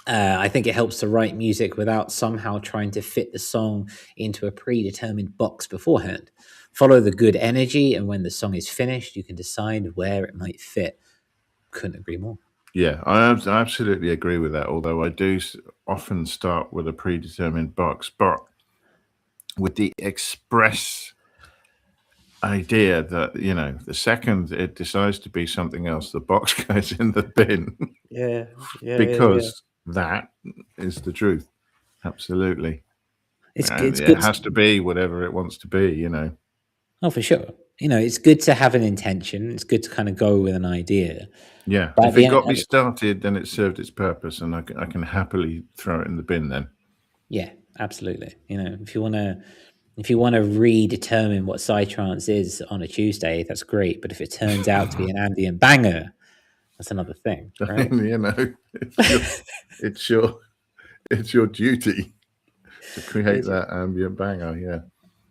I think it helps to write music without somehow trying to fit the song into a predetermined box beforehand. Follow the good energy, and when the song is finished, you can decide where it might fit. Couldn't agree more. Yeah, I absolutely agree with that. Although I do often start with a predetermined box, but with the express idea that, you know, the second it decides to be something else, the box goes in the bin. Yeah, because that is the truth. Absolutely. It's It good. has to be whatever it wants to be, you know. Oh, for sure. You know, it's good to have an intention. It's good to kind of go with an idea. Yeah. But If it got me started, then it served its purpose, and I can happily throw it in the bin then. Yeah, absolutely. You know, if you want to redetermine what psytrance is on a Tuesday, that's great. But if it turns out to be an ambient banger, that's another thing, right? You know, it's your duty to create that ambient banger. Yeah.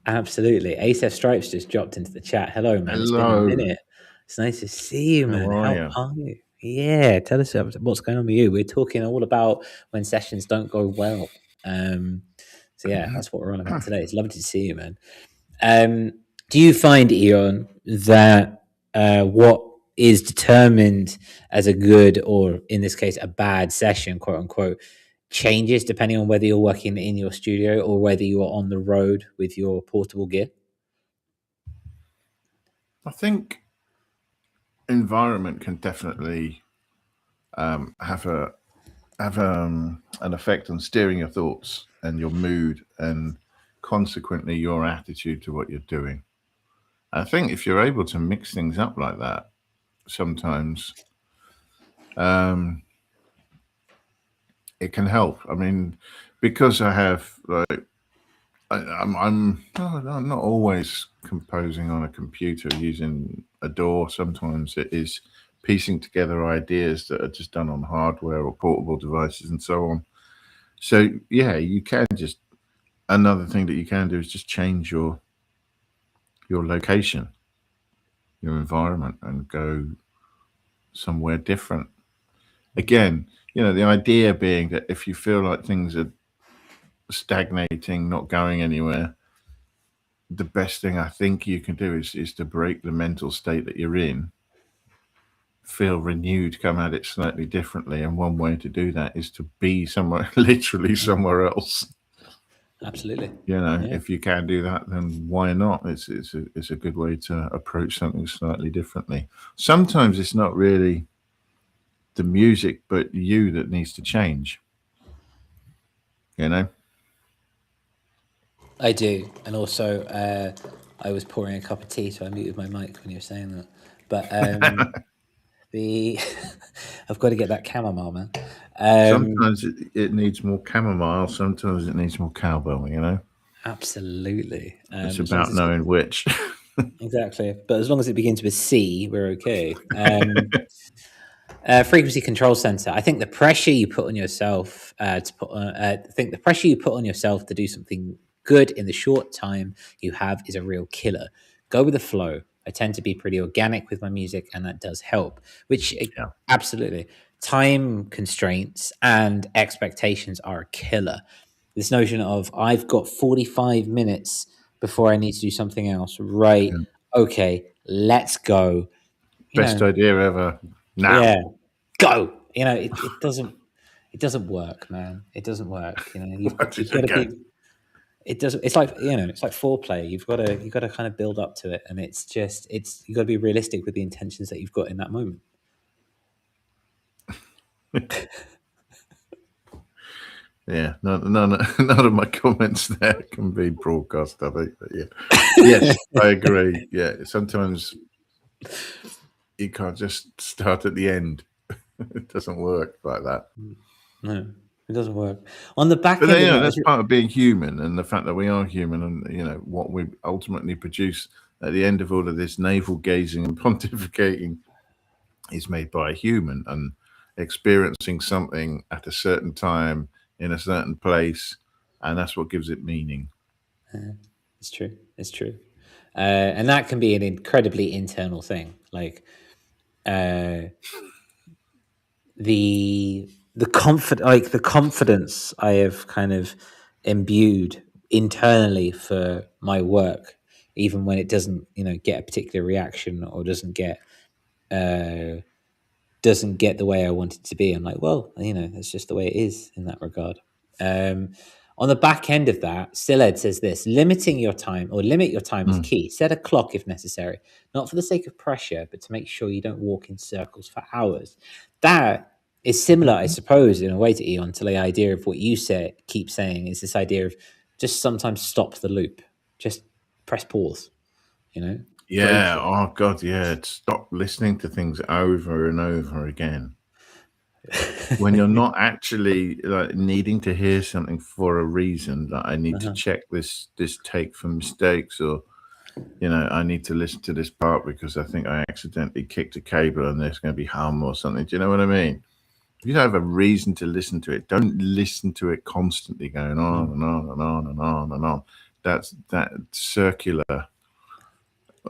Absolutely. ASF Stripes just dropped into the chat. Hello, man. Hello. It's been a minute. It's nice to see you, man. How are you? Yeah, tell us what's going on with you. We're talking all about when sessions don't go well. So yeah, that's what we're on about today. It's lovely to see you, man. Do you find, Eon, that what is determined as a good, or in this case, a bad session, quote unquote, changes depending on whether you're working in your studio or whether you are on the road with your portable gear? I think environment can definitely have an effect on steering your thoughts and your mood, and consequently your attitude to what you're doing. I think if you're able to mix things up like that, sometimes it can help. I mean, because I have like I'm not always composing on a computer using a DAW. Sometimes it is piecing together ideas that are just done on hardware or portable devices and so on. So yeah, you can just, another thing that you can do is just change your location, your environment, and go somewhere different. Again, you know, the idea being that if you feel like things are stagnating, not going anywhere, the best thing I think you can do is to break the mental state that you're in, feel renewed, come at it slightly differently. And one way to do that is to be somewhere, literally somewhere else. Absolutely. You know, if you can do that, then why not? It's a good way to approach something slightly differently. Sometimes it's not really the music, but you that needs to change. You know? I do. And also, I was pouring a cup of tea, so I muted my mic when you were saying that. But I've got to get that chamomile, man. Sometimes it needs more chamomile. Sometimes it needs more cowbell, you know? Absolutely. It's about knowing which. Exactly. But as long as it begins with C, we're okay. Frequency control center. I think the pressure you put on yourself I think the pressure you put on yourself to do something good in the short time you have is a real killer. Go with the flow. I tend to be pretty organic with my music, and that does help. Which Yeah. absolutely, time constraints and expectations are a killer. This notion of I've got 45 minutes before I need to do something else. Right? Yeah. Okay, let's go. Best idea ever. Now. Yeah, go. It doesn't work, man. It doesn't work. What You've is got it to again? be. It doesn't. It's like it's like foreplay. You've got to kind of build up to it, and you've got to be realistic with the intentions that you've got in that moment. Yeah, none of my comments there can be broadcast, I think. But yeah, yes, I agree. Yeah, sometimes you can't just start at the end. It doesn't work like that. No, it doesn't work. On the back But end of that, that's part of being human, and the fact that we are human, and what we ultimately produce at the end of all of this navel gazing and pontificating is made by a human, and experiencing something at a certain time in a certain place, and that's what gives it meaning. it's true. It's true, and that can be an incredibly internal thing. Like the confidence I have kind of imbued internally for my work, even when it doesn't get a particular reaction or doesn't get the way I want it to be. I'm like, well, that's just the way it is in that regard. On the back end of that, Stillhead says this: limit your time is key. Set a clock if necessary, not for the sake of pressure, but to make sure you don't walk in circles for hours. That is similar, I suppose, in a way to Eon, to the idea of what you keep saying is this idea of just sometimes stop the loop, just press pause, break Yeah. it. Oh God. Yeah. Stop listening to things over and over again. When you're not actually like needing to hear something for a reason, that I need to check this take for mistakes, or I need to listen to this part because I think I accidentally kicked a cable and there's going to be hum or something. Do you know what I mean? If you don't have a reason to listen to it, don't listen to it constantly going on and on and on and on and on. That's that circular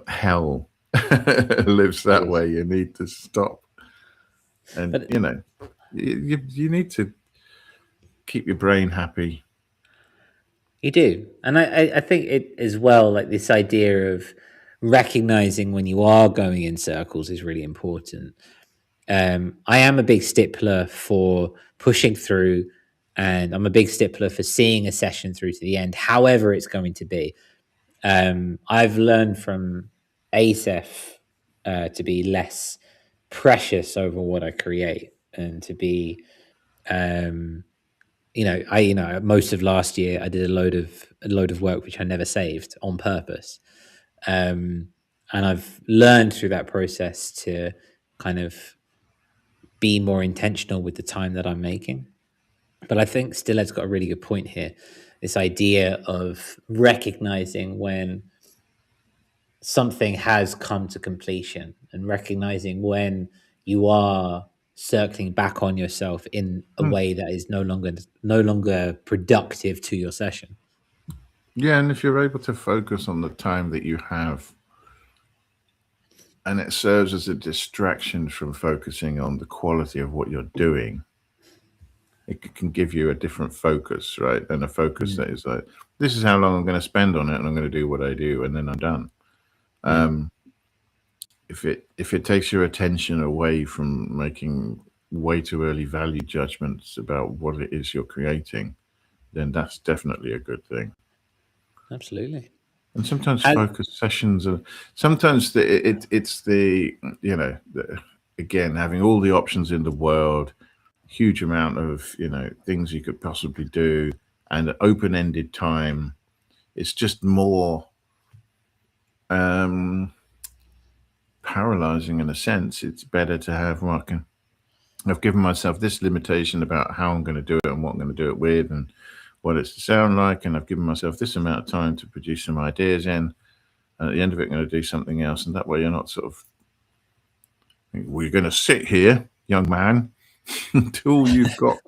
hell lives that way. You need to stop. And you need to keep your brain happy. You do. And I think it as well, like this idea of recognizing when you are going in circles is really important. I am a big stickler for pushing through, and I'm a big stickler for seeing a session through to the end, however it's going to be. I've learned from ASEF to be less precious over what I create, and to be most of last year I did a load of work which I never saved on purpose, and I've learned through that process to kind of be more intentional with the time that I'm making. But I think Stillett's got a really good point here. This idea of recognizing when something has come to completion, and recognizing when you are circling back on yourself in a way that is no longer productive to your session. Yeah, and if you're able to focus on the time that you have, and it serves as a distraction from focusing on the quality of what you're doing, it can give you a different focus, right? And a focus that is like, this is how long I'm going to spend on it, and I'm going to do what I do, and then I'm done. If it takes your attention away from making way too early value judgments about what it is you're creating, then that's definitely a good thing. Absolutely. And sometimes focus sessions are sometimes it's the again, having all the options in the world, huge amount of things you could possibly do, and open-ended time. It's just more paralyzing in a sense. It's better to have I've given myself this limitation about how I'm going to do it and what I'm going to do it with and what it's to sound like, and I've given myself this amount of time to produce some ideas in, and at the end of it I'm going to do something else. And that way you're not sort of, we're going to sit here, young man, until you've got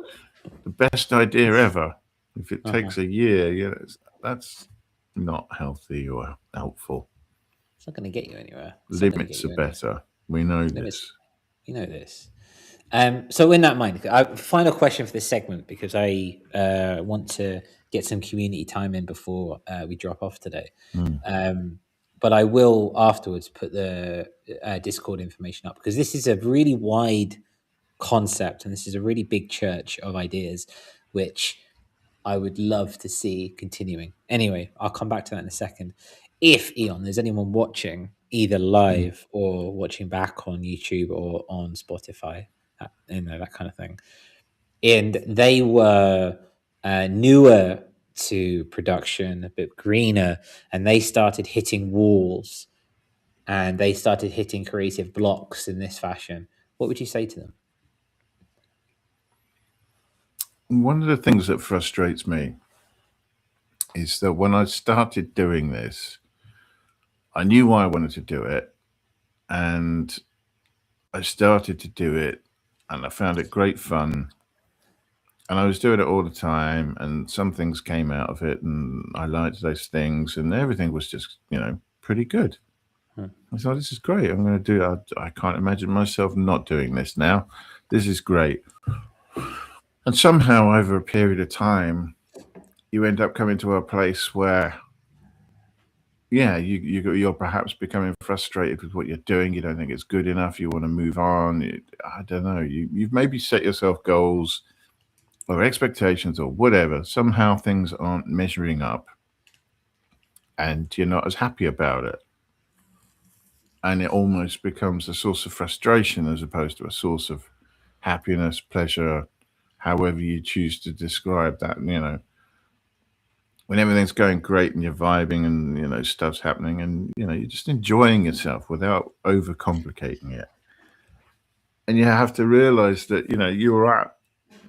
the best idea ever. If it takes a year, that's not healthy or helpful. It's not going to get you anywhere. Limits are better. We know this. You know this. So in that mind, final question for this segment, because I want to get some community time in before we drop off today. But I will afterwards put the Discord information up, because this is a really wide concept and this is a really big church of ideas, which I would love to see continuing. Anyway, I'll come back to that in a second. If, Eon, there's anyone watching either live or watching back on YouTube or on Spotify, that kind of thing, and they were newer to production, a bit greener, and they started hitting walls and they started hitting creative blocks in this fashion, what would you say to them? One of the things that frustrates me is that when I started doing this, I knew why I wanted to do it, and I started to do it, and I found it great fun, and I was doing it all the time, and some things came out of it, and I liked those things, and everything was just, pretty good. I thought, this is great. I'm going to do it. I can't imagine myself not doing this now. This is great. And somehow, over a period of time, you end up coming to a place where, you're perhaps becoming frustrated with what you're doing. You don't think it's good enough. You want to move on. I don't know. You've maybe set yourself goals or expectations or whatever. Somehow things aren't measuring up, and you're not as happy about it. And it almost becomes a source of frustration as opposed to a source of happiness, pleasure, however you choose to describe that. When everything's going great and you're vibing and, stuff's happening and, you're just enjoying yourself without overcomplicating it. And you have to realize that, you're at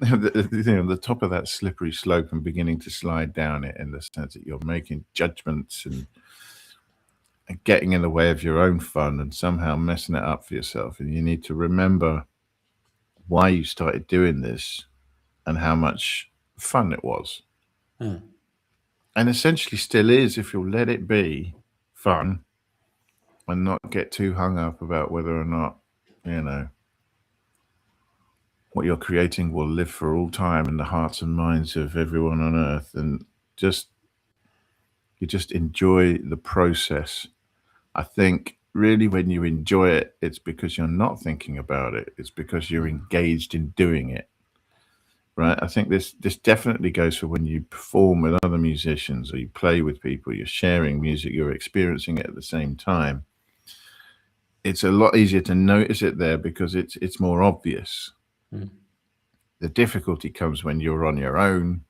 the top of that slippery slope and beginning to slide down it, in the sense that you're making judgments and getting in the way of your own fun and somehow messing it up for yourself. And you need to remember why you started doing this and how much fun it was. And essentially still is, if you'll let it be fun and not get too hung up about whether or not, what you're creating will live for all time in the hearts and minds of everyone on earth. And you just enjoy the process. I think really when you enjoy it, it's because you're not thinking about it. It's because you're engaged in doing it. Right? I think this definitely goes for when you perform with other musicians or you play with people, you're sharing music, you're experiencing it at the same time. It's a lot easier to notice it there because it's more obvious. The difficulty comes when you're on your own,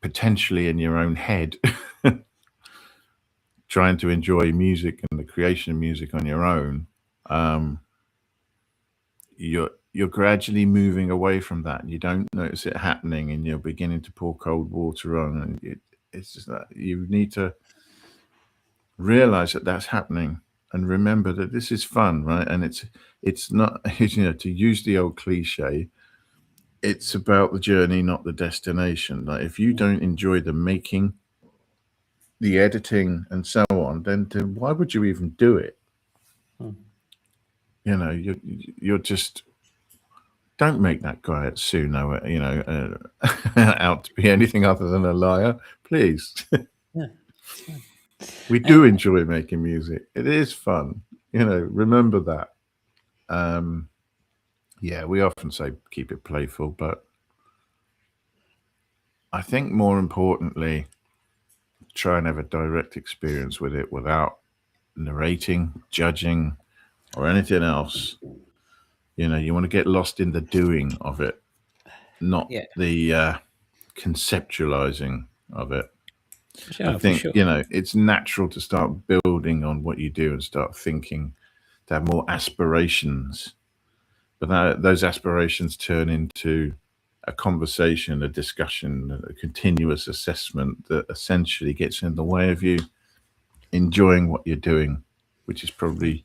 potentially in your own head, trying to enjoy music and the creation of music on your own. You're gradually moving away from that, and you don't notice it happening, and you're beginning to pour cold water on, and it's just that you need to realize that that's happening and remember that this is fun, right? And it's not, to use the old cliche, it's about the journey, not the destination. Like, if you don't enjoy the making, the editing, and so on, then why would you even do it? You're just, don't make that guy at Suno, out to be anything other than a liar, please. We do enjoy making music. It is fun. Remember that. We often say keep it playful, but I think more importantly, try and have a direct experience with it without narrating, judging, or anything else. You want to get lost in the doing of it, not the conceptualizing of it. I think, it's natural to start building on what you do and start thinking, to have more aspirations. But those aspirations turn into a conversation, a discussion, a continuous assessment that essentially gets in the way of you enjoying what you're doing, which is probably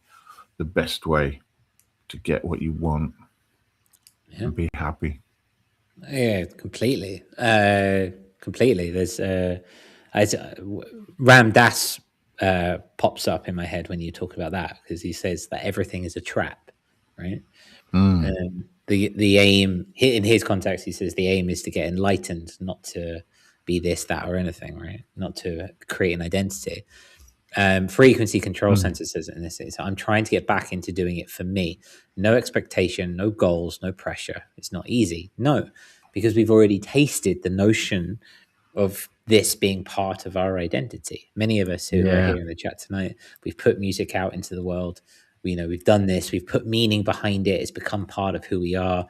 the best way to get what you want. and be happy. Yeah, completely. Completely. There's Ram Dass pops up in my head when you talk about that, because he says that everything is a trap, right? The aim in his context, he says the aim is to get enlightened, not to be this, that, or anything, right? Not to create an identity. Frequency control center says it in this. So I'm trying to get back into doing it for me. No expectation, no goals, no pressure. It's not easy. No, because we've already tasted the notion of this being part of our identity. Many of us who are Yeah. here in the chat tonight, we've put music out into the world. We've done this. We've put meaning behind it. It's become part of who we are.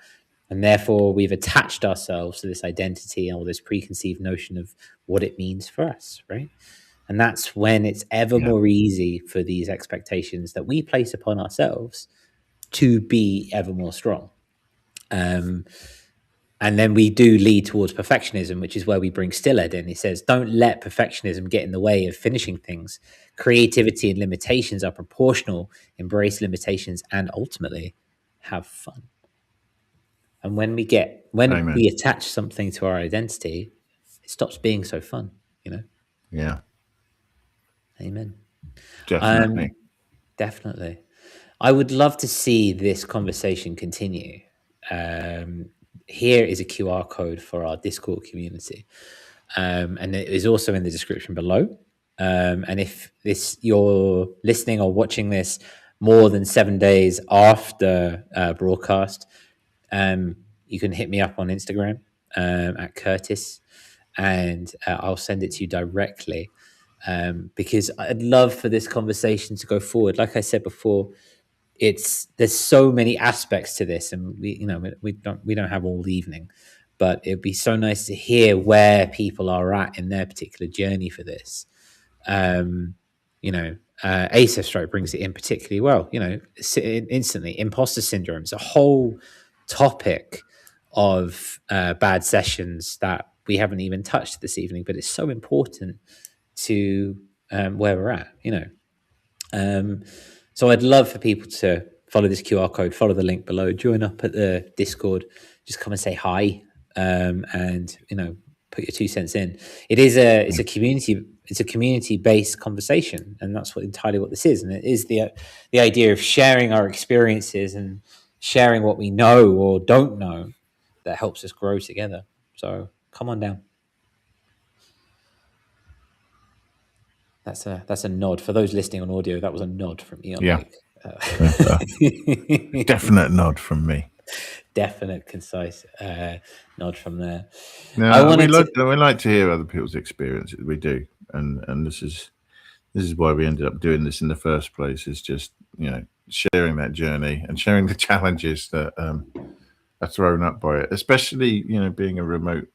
And therefore, we've attached ourselves to this identity or this preconceived notion of what it means for us, right? And that's when it's ever more easy for these expectations that we place upon ourselves to be ever more strong. And then we do lead towards perfectionism, which is where we bring Stillhead in. He says, don't let perfectionism get in the way of finishing things. Creativity and limitations are proportional. Embrace limitations and ultimately have fun. And when we attach something to our identity, it stops being so fun, Yeah. Amen. Definitely. Definitely. I would love to see this conversation continue. Here is a QR code for our Discord community. And it is also in the description below. And if you're listening or watching this more than 7 days after broadcast, you can hit me up on Instagram at Curtis, and I'll send it to you directly. Because I'd love for this conversation to go forward. Like I said before, there's so many aspects to this, and we don't have all evening, but it'd be so nice to hear where people are at in their particular journey for this. Acer Stroke brings it in particularly well. Instantly, imposter syndrome is a whole topic of bad sessions that we haven't even touched this evening, but it's so important to where we're at. So I'd love for people to follow this QR code, follow the link below, join up at the Discord, just come and say hi, and put your 2 cents in. It's a community-based conversation, and that's entirely what this is. And it is the idea of sharing our experiences and sharing what we know or don't know that helps us grow together. So come on down. That's a nod for those listening on audio. That was a nod from me on mic. Definite nod from me. Definite, concise nod from there. No, we like to hear other people's experiences. We do, and this is why we ended up doing this in the first place. Is just sharing that journey and sharing the challenges that are thrown up by it, especially being a remote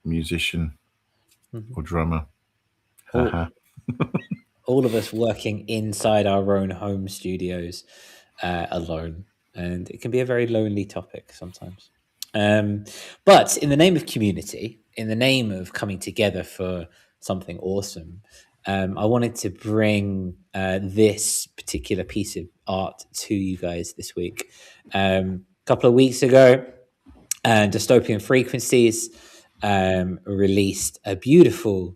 musician or drummer. All of us working inside our own home studios alone, and it can be a very lonely topic sometimes. But in the name of community, in the name of coming together for something awesome, I wanted to bring this particular piece of art to you guys this week. A couple of weeks ago, Dystopian Frequencies released a beautiful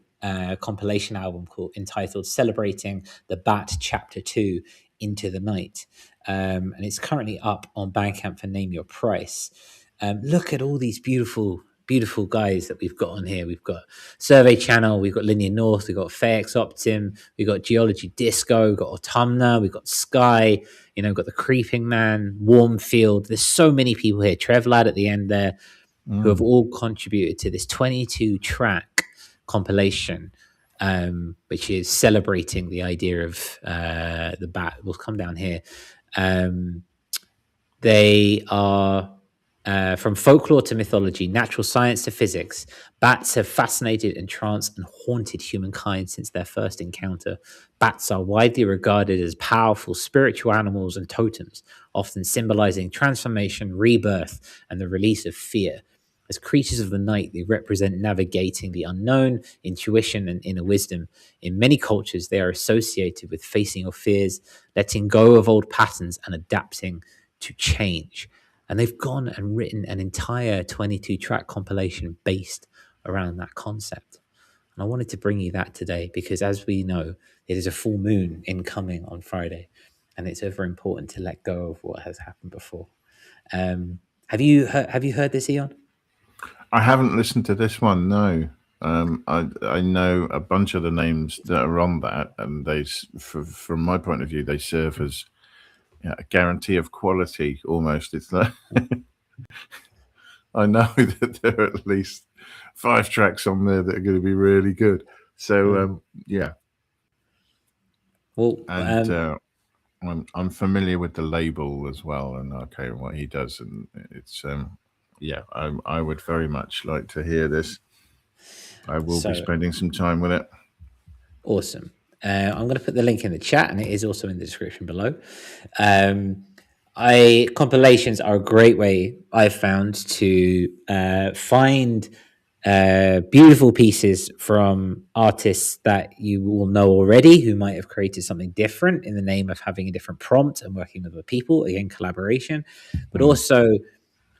compilation album entitled Celebrating the Bat Chapter 2 Into the Night. And it's currently up on Bandcamp for Name Your Price. Look at all these beautiful guys that we've got on here. We've got Survey Channel, we've got Linear North, we've got Fex Optim, we've got Geology Disco, we've got Autumna, we've got Sky, we've got The Creeping Man, Warmfield. There's so many people here. Trev Ladd at the end there, who have all contributed to this 22-track compilation, which is celebrating the idea of the bat. We'll come down here. They are from folklore to mythology, natural science to physics. Bats have fascinated, entranced, and haunted humankind since their first encounter. Bats are widely regarded as powerful spiritual animals and totems, often symbolizing transformation, rebirth, and the release of fear. As creatures of the night, they represent navigating the unknown, intuition, and inner wisdom. In many cultures, they are associated with facing your fears, letting go of old patterns, and adapting to change. And they've gone and written an entire 22-track compilation based around that concept. And I wanted to bring you that today because, as we know, it is a full moon incoming on Friday, and it's ever important to let go of what has happened before. Have you heard this, Eon? I haven't listened to this one. No, I know a bunch of the names that are on that, and from my point of view, they serve as a guarantee of quality. Almost, it's like I know that there are at least 5 tracks on there that are going to be really good. So yeah. Well, and I'm familiar with the label as well, and what he does, and it's I would very much like to hear this. I will be spending some time with it. Awesome. I'm going to put the link in the chat, and it is also in the description below. Compilations are a great way I've found to find beautiful pieces from artists that you will know already, who might have created something different in the name of having a different prompt and working with other people, again, collaboration, but also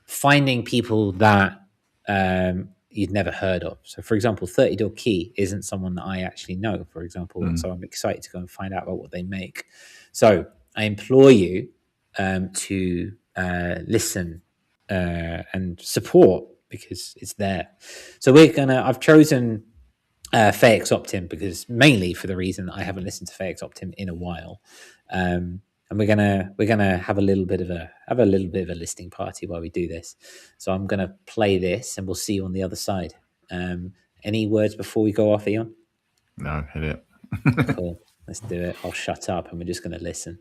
finding people that you'd never heard of. So, for example, 30 Door Key isn't someone that I actually know, for example, and so I'm excited to go and find out about what they make. So I implore you to listen and support, because it's there. So I've chosen Feix Optim because mainly for the reason that I haven't listened to Feix Optim in a while. And we're gonna have a little bit of a listening party while we do this. So I'm gonna play this, and we'll see you on the other side. Any words before we go off, Eon? No, hit it. Cool. Let's do it. I'll shut up, and we're just gonna listen.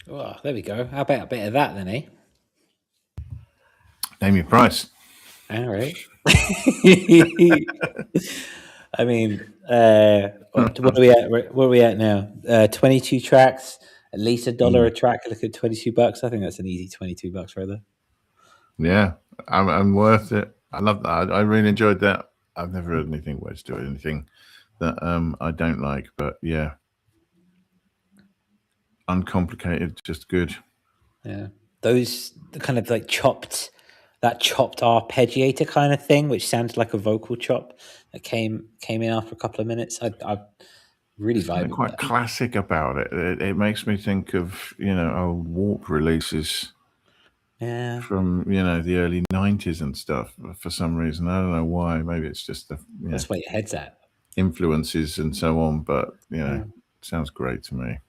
Oh, there we go. How about a bit of that then, eh? Name your price. All right. I mean, what are we at? Where are we at now? 22 tracks, at least $1 a track. Look at $22. I think that's an easy $22 right there. Yeah, I'm worth it. I love that. I really enjoyed that. I've never heard anything where it's doing anything that I don't like, but yeah, uncomplicated, just good. Yeah, those the kind of like chopped arpeggiator kind of thing, which sounded like a vocal chop that came in after a couple of minutes. I really Something vibe with quite that. classic about it. It makes me think of old Warp releases Yeah, from the early '90s and stuff. For some reason, I don't know why. Maybe it's just the that's where your head's at. influences and so on. But Yeah. sounds great to me.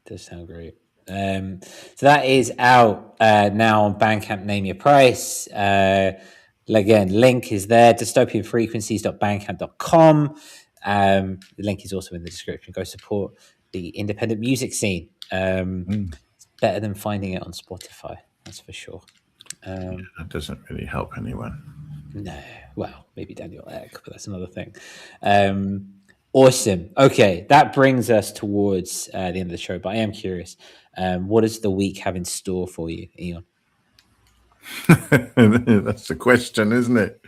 Does sound great. So that is out now on Bandcamp. Name your price. Again, link is there. dystopianfrequencies.bandcamp.com. The link is also in the description. Go support the independent music scene. It's better than finding it on Spotify. That's for sure. That doesn't really help anyone. No, well, maybe Daniel Ek, but that's another thing. Awesome. Okay, that brings us towards the end of the show. But I am curious, what does the week have in store for you, Eon? That's the question, isn't it?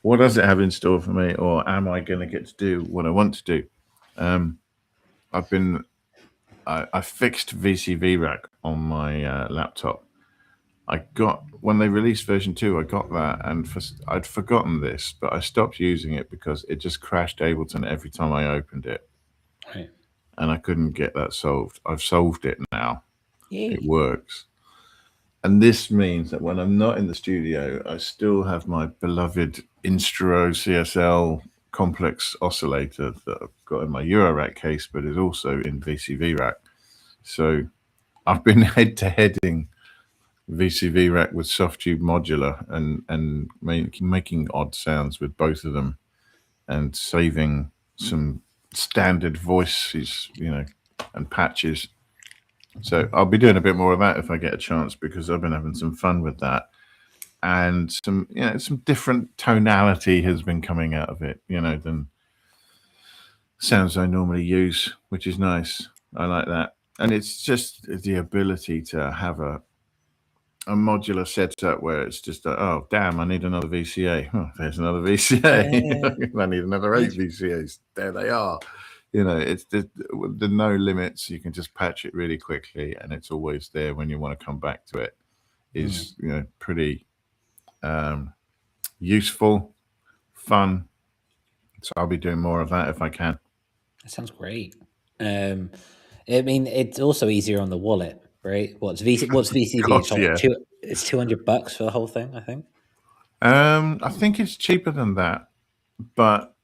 What does it have in store for me, or am I going to get to do what I want to do? I fixed VCV Rack on my laptop. When they released version 2, I got that, and I'd forgotten this, but I stopped using it because it just crashed Ableton every time I opened it. Right. And I couldn't get that solved. I've solved it now. Yay. It works. And this means that when I'm not in the studio, I still have my beloved Instro CSL complex oscillator that I've got in my Eurorack case, but is also in VCV Rack. So I've been head-to-heading VCV Rack with Softtube Modular and making odd sounds with both of them and saving some standard voices, and patches. So I'll be doing a bit more of that if I get a chance, because I've been having some fun with that. And some different tonality has been coming out of it, than sounds I normally use, which is nice. I like that. And it's just the ability to have a modular setup where it's just, oh, damn, I need another VCA. Oh, there's another VCA. I need another 8 VCAs. There they are. It's the no limits. You can just patch it really quickly, and it's always there when you want to come back to it. Is pretty useful, fun. So I'll be doing more of that if I can. That sounds great. I mean, it's also easier on the wallet, right? What's VCV? God, yeah. It's $200 for the whole thing, I think. I think it's cheaper than that, but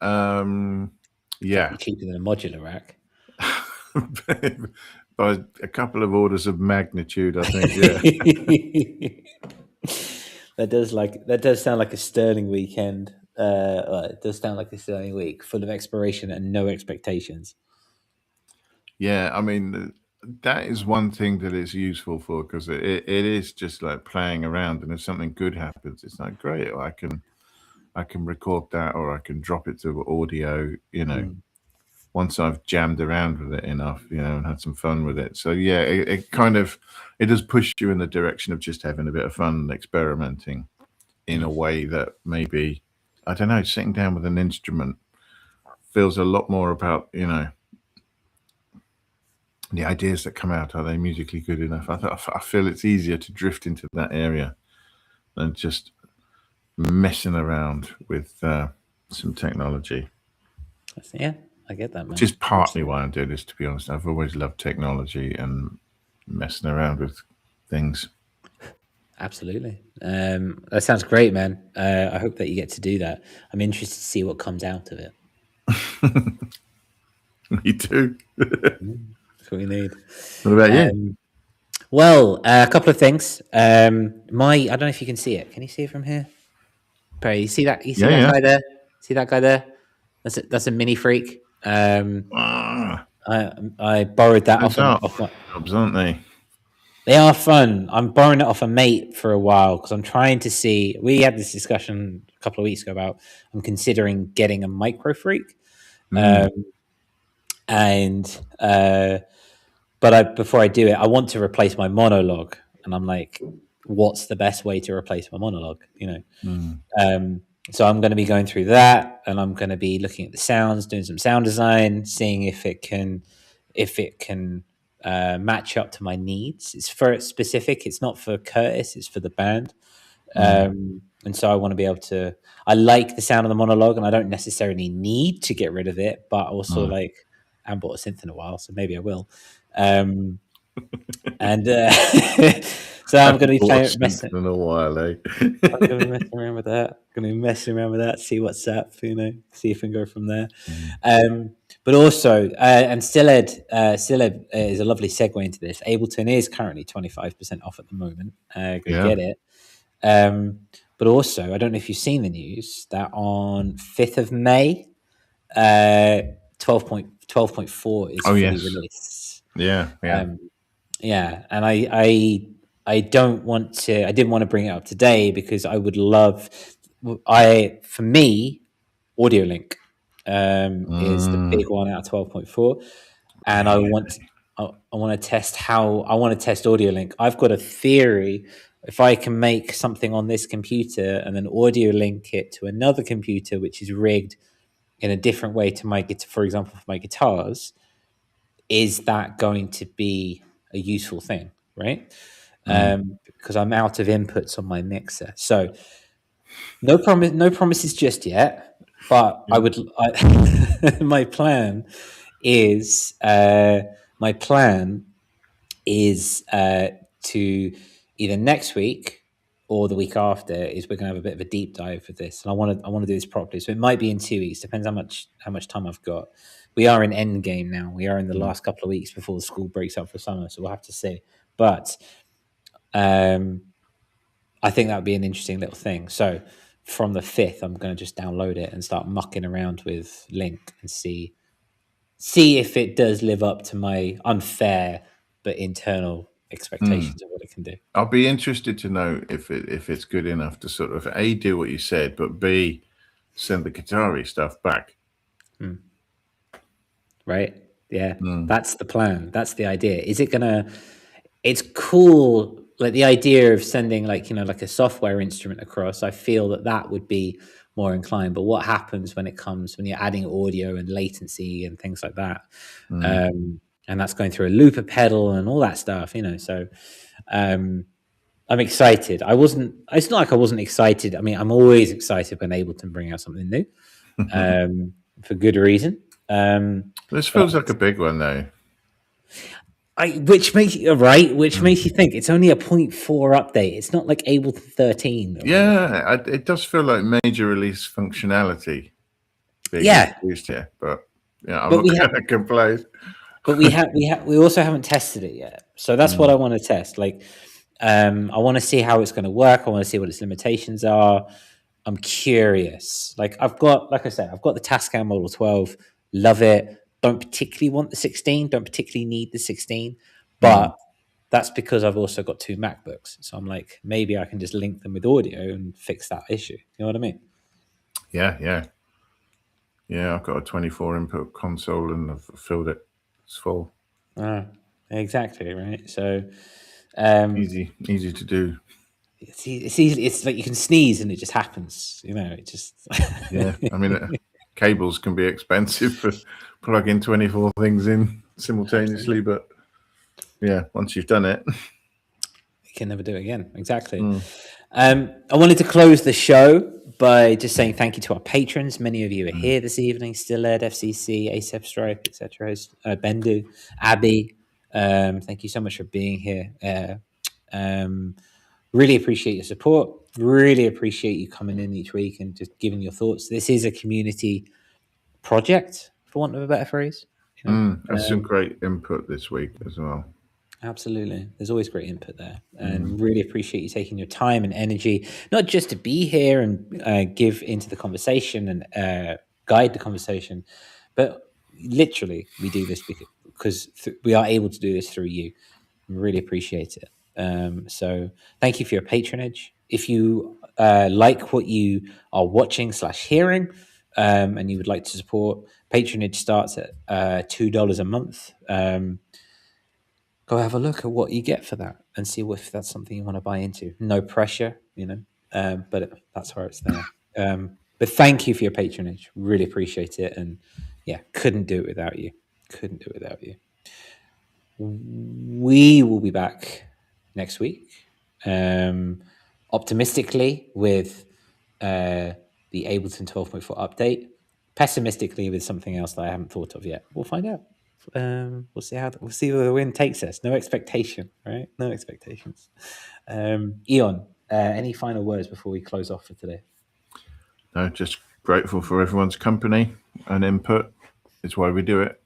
yeah, cheaper than a modular rack. By a couple of orders of magnitude, I think. Yeah. That does sound like a sterling weekend. It does sound like a sterling week, full of exploration and no expectations. Yeah, I mean, that is one thing that it's useful for, because it is just like playing around, and if something good happens, it's like, great, I can record that, or I can drop it to audio, once I've jammed around with it enough, and had some fun with it. So yeah, it does push you in the direction of just having a bit of fun and experimenting in a way that maybe, I don't know, sitting down with an instrument feels a lot more about, the ideas that come out. Are they musically good enough? I feel it's easier to drift into that area than just messing around with some technology. Yeah, I get that, man. Which is partly why I'm doing this, to be honest. I've always loved technology and messing around with things. Absolutely. That sounds great, man. I hope that you get to do that. I'm interested to see what comes out of it. Me too. That's what we need. What about you? Well, a couple of things. I don't know if you can see it. Can you see it from here? Perry, you see that? You see that guy there? See that guy there? That's a mini freak. I borrowed that off my. Jobs, aren't they? They are fun. I'm borrowing it off a mate for a while because I'm trying to see. We had this discussion a couple of weeks ago about I'm considering getting a micro freak, Mm. um, and but before I do it, I want to replace my monologue, and I'm like, what's the best way to replace my monologue? Mm. Um, so I'm going to be going through that, and I'm going to be looking at the sounds, doing some sound design, seeing if it can match up to my needs. It's for specific. It's not for Curtis. It's for the band. Mm. And so I want to be able to. I like the sound of the monologue, and I don't necessarily need to get rid of it, but also Mm. like I haven't bought a synth in a while, so maybe I will. Um, and so I'm going to be Bought playing, something in a while, eh? I'm gonna be messing around with that. Gonna be messing around with that. See what's up. See if we can go from there. Mm. But also, and Stilled is a lovely segue into this. Ableton is currently 25% off at the moment. Go Yeah. get it. But also, I don't know if you've seen the news that on 5th of May, 12.4 is Oh fully yes. released. Yeah. Yeah. Yeah, and I don't want to. I didn't want to bring it up today because I would love. For me, AudioLink is the Mm. big one out of 12.4, and Yeah. I want to test how I want to test AudioLink. I've got a theory. If I can make something on this computer and then audio link it to another computer, which is rigged in a different way to my guitar, for example, for my guitars, is that going to be a useful thing, right? Mm. Because I'm out of inputs on my mixer. So no promises just yet. But Yeah. my plan is my plan is to either next week or the week after is we're going to have a bit of a deep dive with this, and I want to do this properly. So it might be in 2 weeks, depends how much time I've got. We are in end game now. We are in the Mm. last couple of weeks before the school breaks up for summer, so we'll have to see. But um, I think that would be an interesting little thing. So from the 5th, I'm going to just download it and start mucking around with Link and see if it does live up to my unfair but internal Mm. expectations of what it can do. I'll be interested to know if it's good enough to sort of A, do what you said, but B, send the guitar stuff back. Right? Yeah. Mm. That's the plan. That's the idea. Is it gonna it's cool, like the idea of sending like, like a software instrument across. I feel that would be more inclined. But what happens when you're adding audio and latency and things like that? Mm. And that's going through a looper pedal and all that stuff, So I'm excited. It's not like I wasn't excited. I mean, I'm always excited when Ableton bring out something new, for good reason. This But feels like a big one, though. which makes you think it's only a 0.4 update. It's not like Ableton 13. Yeah, it does feel like major release functionality being Yeah, introduced here, but yeah, I'm but not going to complain. we also haven't tested it yet. So that's what I want to test. Like, I want to see how it's going to work. I want to see what its limitations are. I'm curious. Like I said, I've got the Tascam Model 12. Love it. Don't particularly want the 16. Don't particularly need the 16. Mm. But that's because I've also got 2 MacBooks. So I'm like, maybe I can just link them with audio and fix that issue. You know what I mean? Yeah. I've got a 24 input console and I've filled it. It's full. Exactly, right? So Easy to do. it's easy. It's like you can sneeze and it just happens. It just Yeah, I mean, cables can be expensive for plugging 24 things in simultaneously, but yeah, once you've done it. you can never do it again. Exactly. I wanted to close the show by just saying thank you to our patrons. Many of you are here this evening. Stilled, FCC, ASAP Stripe, etc. Bendu, Abby. Thank you so much for being here. Really appreciate your support. Really appreciate you coming in each week and just giving your thoughts. This is a community project, for want of a better phrase. That's some great input this week as well. Absolutely. There's always great input there. And really appreciate you taking your time and energy, not just to be here and give into the conversation and guide the conversation, but literally we do this because we are able to do this through you. Really appreciate it. So thank you for your patronage. If you like what you are watching / hearing, and you would like to support, patronage starts at $2 a month. Go have a look at what you get for that and see if that's something you want to buy into. No pressure, but that's where it's there. But thank you for your patronage. Really appreciate it. And yeah, couldn't do it without you. Couldn't do it without you. We will be back next week, optimistically with the Ableton 12.4 update, pessimistically with something else that I haven't thought of yet. We'll find out. We'll see where the wind takes us. No expectation, right? No expectations. Eon, any final words before we close off for today? No, just grateful for everyone's company and input. It's why we do it.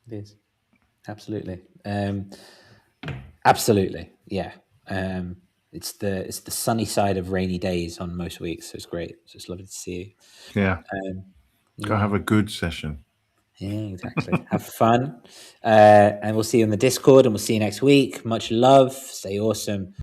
It is. Absolutely. Absolutely. Yeah. It's the sunny side of rainy days on most weeks, so it's great. It's just lovely to see you. Yeah. Go have a good session. Yeah, exactly. Have fun. And we'll see you on the Discord, and we'll see you next week. Much love. Stay awesome.